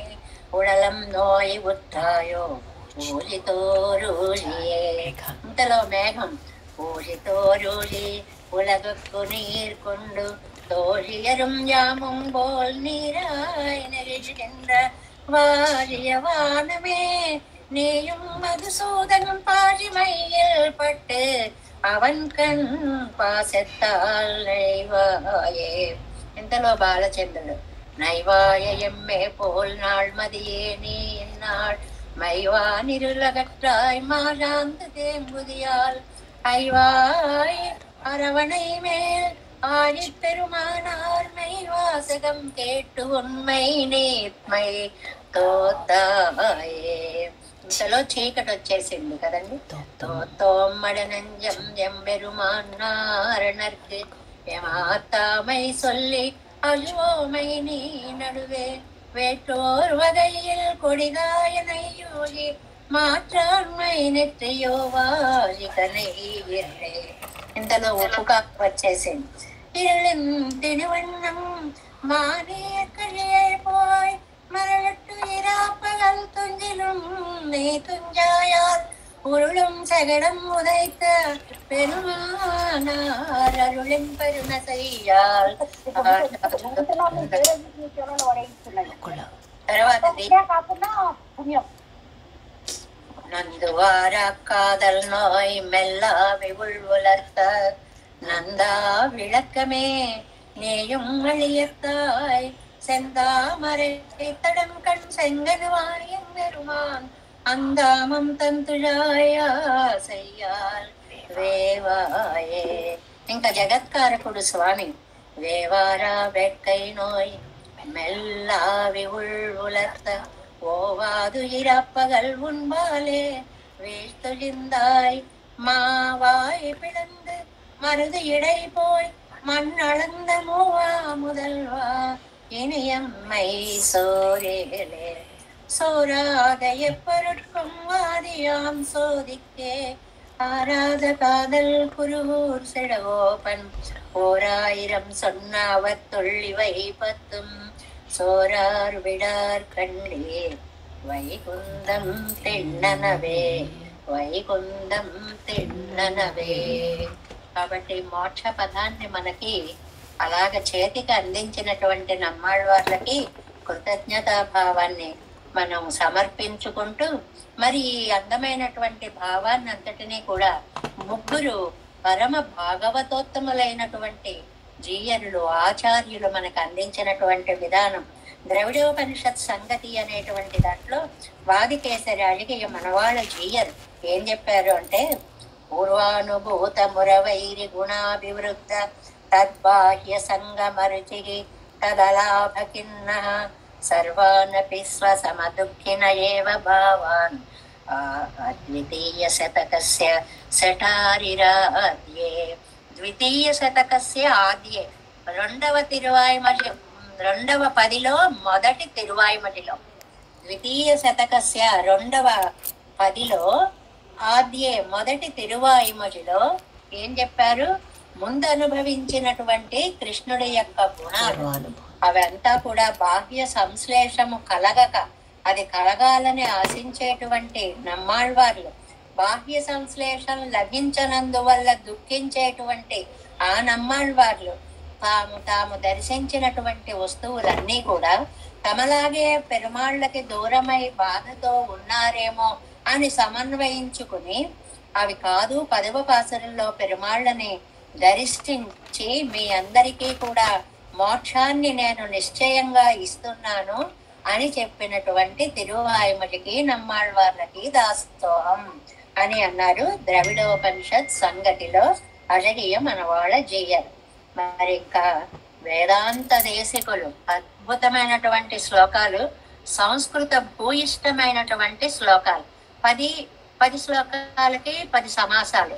உடலம் நோய் உற்றாயோ ஊழி தோரூழியே. ఇంతలో మేఘం ஊழி தோரூழி உலகுக்கு நீர் கொண்டு தோழியரும் யாமும் போல் நீராய் நெகிழ்கின்ற வாழிய வானமே நீயும் மதுசூதனும் பாழிமையில் பட்டு அவன் கண் பாசத்தால் நைவாயே. ఇంతలో బాలచంద్రుడు నైవాయ ఎమ్మే పోల్ నాள் மதியே நீ என்னாள் மைவா நிருலகற்றாய் மாறாந்து தேம்புதியால் ஐவாய் அரவணை மேல் ஆழி பெருமானார் மெய்வாசகம் கேட்டு ఉన్మై నీత్మై తోతాయే. ఇంతలో చీకటి వచ్చేసింది కదండి. తోమ్మడనంజం எம்பெருமானாரணர்க்கு எமாத்தாமை சொல்லி அழுவோமை நீ நடுவே வேற்றோர் வகையில் கொடிதாயனை யோகி మాత్రాన్మై నెత్రియో వాజికనై. ఇంతలో ఉప్పు కాపు వచ్చేసింది. తిరువన్నం మానేకழியே போய் மரட்டு இராப்பகல் துஞ்சிலும் நீ துஞ்சாயால் உருளும் சகடம் உதைத்த பெருமானார் அருளின் பெருமை செய்யால். తర్వాత நந்துவார காதல் நோய் மெல்லாவி உள்வுலர்த்த நந்தா விளக்கமே நீயும் அழியத்தாய் செந்தாமரை தடம் கண் செங்கனுவாயம் பெருமான் அந்தாமம் తంతుళాయాసయ్యాల్ వేవాయే. ఇంకా జగత్కారకుడు స్వామి వేవారా వెక్కై నోయ్ மெல்லாவி உள்வுலர்த்த ஓவாது இராப்பகல் உண்பாலே வீழ்த்தொழிந்தாய் மாவாய் பிளந்து மருது இடை போய் மண் அளந்த மூவா முதல்வா இனியம்மை சோரேலே. சோராத எப்பொருட்கும் வாதியாம் சோதிக்கே ஆராத காதல் குருவூர் செடகோபன் ஓராயிரம் சொன்னாவத்துள்ளிவை பத்தும் சோரார் விடார் கண்டே வைகுந்தம் திண்ணனவே వైకుంఠం తిన్ననవే. కాబట్టి మోక్ష పదాన్ని మనకి అలాగ చేతికి అందించినటువంటి నమ్మాళ్ళవార్లకి కృతజ్ఞతా భావాన్ని మనం సమర్పించుకుంటూ మరి ఈ అందమైనటువంటి భావాన్ని అంతటినీ కూడా ముగ్గురు పరమ భాగవతోత్తములైనటువంటి జీయరులు ఆచార్యులు మనకు అందించినటువంటి విధానం ద్రవిడోపనిషత్ సంగతి అనేటువంటి దాంట్లో వాదికేసరి అడిగే మనవాళ్ళ జీయరు ఏం చెప్పారు అంటే పూర్వానుభూత మురవైరి గుణాభివృద్ధ తద్బాహ్య సంగమరుచి తదలాభ కిన్న సర్వానపి స్వసమదుఃఖిన ఏవ భావాన్ ద్వితీయ శతకస్య శఠారిరాద్యే. ద్వితీయ శతకస్య ఆద్యే రెండవ పదిలో మొదటి తిరువాయిమటిలో ద్వితీయ శతకస్య రెండవ పదిలో ఆద్యే మొదటి తిరువాయిమటిలో ఏం చెప్పారు? ముందు అనుభవించినటువంటి కృష్ణుడి యొక్క గుణాలు అవంతా కూడా బాహ్య సంశ్లేషము కలగక అది కలగాలని ఆశించేటువంటి నమ్మాళ్వార్లు బాహ్య సంశ్లేషం లభించనందువల్ల దుఃఖించేటువంటి ఆ నమ్మాళ్వార్లు తాము దర్శించినటువంటి వస్తువులన్నీ కూడా తమలాగే పెరుమాళ్ళకి దూరమై బాధతో ఉన్నారేమో అని సమన్వయించుకుని అవి కాదు 10వ పాసురంలో పెరుమాళ్ళని దర్శించి మీ అందరికీ కూడా మోక్షాన్ని నేను నిశ్చయంగా ఇస్తున్నాను అని చెప్పినటువంటి తిరువాయుమలికి నమ్మాళ్వార్లకి దాసోహం అని అన్నారు ద్రవిడోపనిషత్ సంగతిలో అజనీయ మనవాళ్ళ జీయర్. మరి ఇంకా వేదాంత దేశికులు అద్భుతమైనటువంటి శ్లోకాలు, సంస్కృత భూయిష్టమైనటువంటి శ్లోకాలు. 10 శ్లోకాలకి 10 సమాసాలు,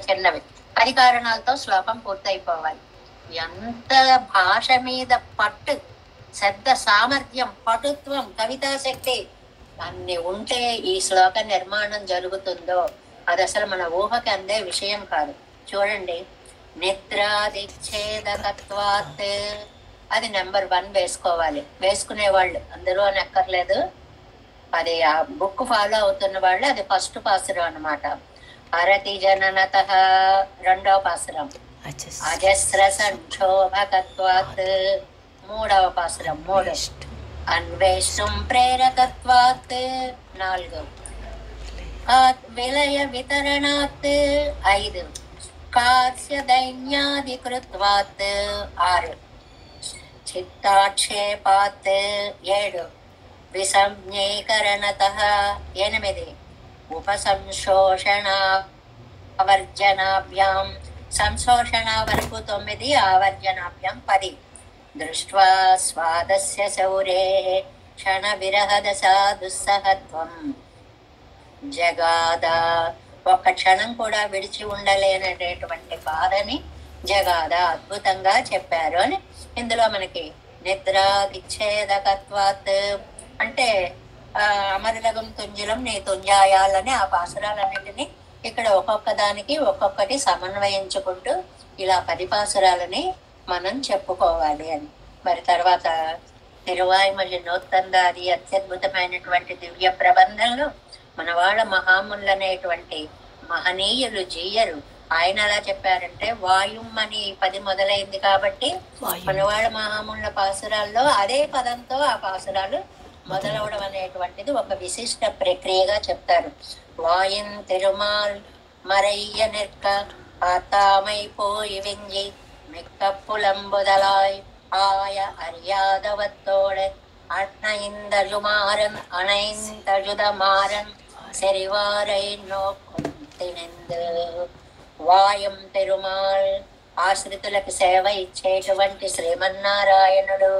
చిన్నవి. 10 కారణాలతో శ్లోకం పూర్తయిపోవాలి. ఎంత భాష మీద పట్టు, శబ్ద సామర్థ్యం, పటుత్వం, కవితా శక్తి అన్ని ఉంటే ఈ శ్లోక నిర్మాణం జరుగుతుందో అది అసలు మన ఊహకి అందే విషయం కాదు. చూడండి, నిద్రాదిచ్ఛేదకత్వాత్ అది నెంబర్ 1 వేసుకోవాలి. వేసుకునే వాళ్ళు అందరూ అని ఎక్కర్లేదు, అది ఆ బుక్ ఫాలో అవుతున్న వాళ్ళు అది ఫస్ట్ పాసురం అనమాట. అరతి జననత రెండవ పాసురం. అజస్ర సంక్షోభకత్వాత్ మూడవ పాసురం 3. అన్వేషం ప్రేరకత్వాత్ 4. విలయ వితరణాత్ 5. కాస్య దైన్యాధికృత్వాత్ 6. చిత్తాక్షేపాత్ 7. విసంజ్ఞీకరణతః 8. ఉపసంశోషణావర్జనాభ్యాం సంశోషణ వరకు 9, ఆవర్జనాభ్యాం 10. దృష్ట్వా స్వాదస్య శౌరే క్షణ విరహదశా దుస్సహత్వం జగాద, ఒక్క క్షణం కూడా విడిచి ఉండలేనటువంటి బాధని జగాద అద్భుతంగా చెప్పారు అని ఇందులో మనకి. నిద్ర విచ్ఛేదకత్వాత్ అంటే అమరలగం తుంజలం నీ తుంజాయాలని ఆ పాసురాలన్నింటినీ ఇక్కడ ఒక్కొక్క దానికి ఒక్కొక్కటి సమన్వయించుకుంటూ ఇలా 10 పాసురాలని మనం చెప్పుకోవాలి అని. మరి తర్వాత తిరువాయుమలి నోత్తందాది అత్యద్భుతమైనటువంటి దివ్య ప్రబంధంలో మనవాళ్ళ మహాములనేటువంటి మహనీయులు జీయరు. ఆయన అలా చెప్పారంటే వాయుం అని 10 మొదలైంది కాబట్టి మనవాళ్ళ మహాముల పాసురాల్లో అదే పదంతో ఆ పాసురాలు మొదలవడం అనేటువంటిది ఒక విశిష్ట ప్రక్రియగా చెప్తారు. వాయుం తిరుమాల్ మరయ్య నిర్క ఆతామైపోయి వెంజి மிக்க புலம்புதலாய் ஆய அறியாதவத்தோடு அணைந்தழுமாறன் அணைந்தழுதமாறன் செறிவாரை நோக்கும் తినిందు. వాయం తిరుమాల్ ఆశ్రితులకు సేవ ఇచ్చేటువంటి శ్రీమన్నారాయణుడు.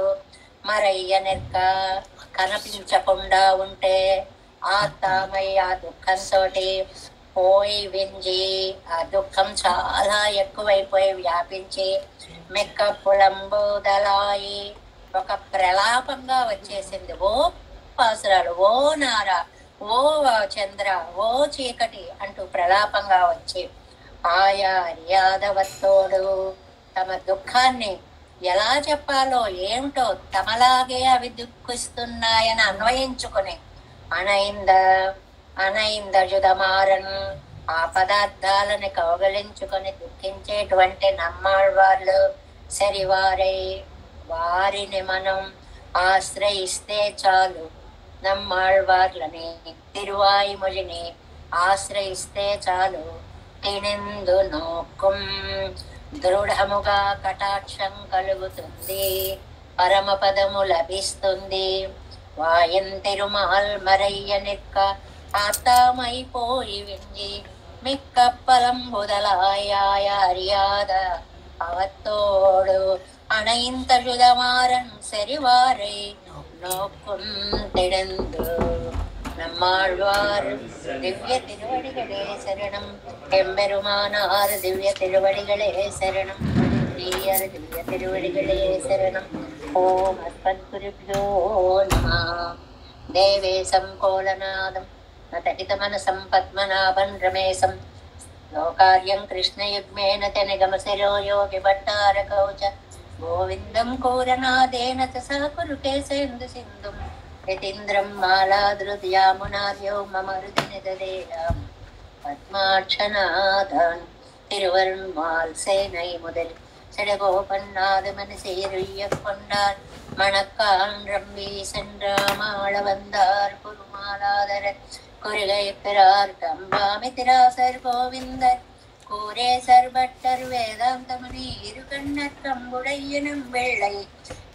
మరయ్య నిర్క కనిపించకుండా ఉంటే ఆత్మై ఆ దుఃఖంతో పోయి వింజి ఆ దుఃఖం చాలా ఎక్కువైపోయి వ్యాపించి మెక్క పులంబోదలాయి ఒక ప్రలాపంగా వచ్చేసింది. ఓ పాసురాలు, ఓ నార, ఓ చంద్ర, ఓ చీకటి అంటూ ప్రలాపంగా వచ్చి ఆయా యాదవత్తోడు తమ దుఃఖాన్ని ఎలా చెప్పాలో ఏమిటో తమలాగే అవి దుఃఖిస్తున్నాయని అన్వయించుకుని అణైందజుదమారన్ ఆ పదార్థాలను కౌగలించుకొని దుఃఖించేటువంటి నమ్మాళ్వార్లు సరివారై వారిని మనం ఆశ్రయిస్తే చాలు. నమ్మాళ్వార్లని తిరువాయుమొழிని ఆశ్రయిస్తే చాలు. తినిందు నోక్కుం దృఢముగా కటాక్షం కలుగుతుంది, పరమపదము లభిస్తుంది. వాయం తిరుమాల్ మరయ్య నిక్క ఆత్మైపోయి వింజి మిక్క పలంబుదలాయ அறியாத அவத்தோடு அணைந்தழுதமாறன் செறிவாரை நோக்கும் திடந்து. நம்மாழ்வார் திவ்ய திருவடிகளே சரணம், எம்பெருமானார் திவ்ய திருவடிகளே சரணம், தீயர் திவ்ய திருவடிகளே சரணம். ஓம் அஸ்மத்குருभ्यो நமः. தேவே சம்போலநாதம் நதகிதமனசம் பத்மநாபன் ரமேசம் లోకార్యం కృష్ణయుగ్మేన తెనగమశిరో యోగి భట్టారకౌచ గోవిందం కోరనాదేన సహకురు కేసేందు సింధుం యతీంద్రం మాలాదృద్యామునార్యో మమ హృది నిదలేయాం పద్మాక్షనాథాన్ తిరువరుణ్మాల్ సేனை முதல் செடகோபன்னாது மனசேருய்ய கொண்டார் மணக்கான் ரம்பி சென்றாமாள வந்தார் குருமாலாதர குருகை பிறார் கம்பாமி திராசர் கோவிந்தர் கூரே சர்பட்டர் வேதாந்தமணி இருகண்ணற் கம்புடையனும் வெள்ளை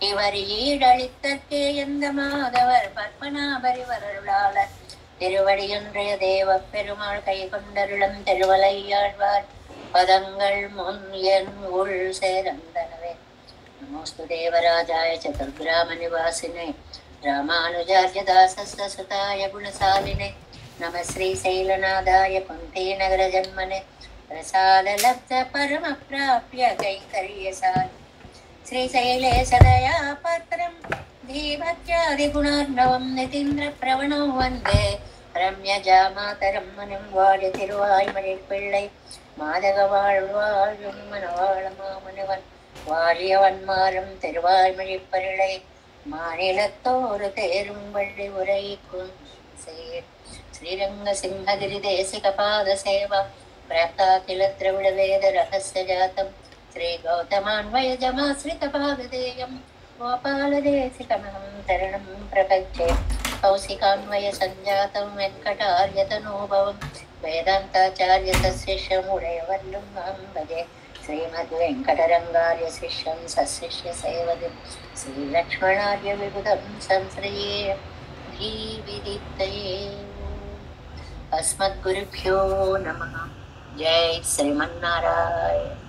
இவர் ஈடளித்தற்கே எந்த மாதவர் பத்மநாபரிவருளாளர் திருவடியொன்றைய தேவ பெருமாள் கை கொண்டருளம் திருவலையாழ்வார் பதங்கள் முன் என் உள் சேரந்தனவே. नमोस्तु देवराजाय चतुर्ग्राम निवासिने रामानुजार्य दासस्य सुताय गुणशालिने नमः श्रीशैलनाथाय कुन्तीनगर जन्मने रसाललब्ध परम प्राप्य कैङ्कर्यशालि श्रीशैले सदया पात्रं धीमत्यादिगुणार्णवं नितीन्द्रप्रवणो वन्दे रम्यजामातरं मनं वाडि तिरुवायुमणिपिळ्ळै मादगवाழ்வாழும் மணவாள மாமுனிவன் வாழியவன்மாரும் திருவாய்மொழிப்பருளை மாநிலத்தோடு தேரும் வள்ளி உரைக்கும் சேர் ஸ்ரீரங்க சிம்மகிரி தேசிக பாத சேவா பிராப்தா கில திரவிட வேத ரகசிய ஜாத்தம் ஸ்ரீ கௌதமான்வயஜமாஸ்ரித பாததேயம் கோபால தேசிகமஹம் தரணம் பிரபஞ்சே கௌசிகான்வய சஞ்சாதம் வெங்கடார்யதனோபவம் వేదాంతాచార్య శిష్యముడయవర్లం భజే శ్రీమద్వెంకటరంగార్య శిష్యం సశిష్య సేవది శ్రీలక్ష్మణార్య విబుధం సంశ్రయే ధీవిదిత్తయే. అస్మద్గురుభ్యో నమః. జై శ్రీమన్నారాయణ.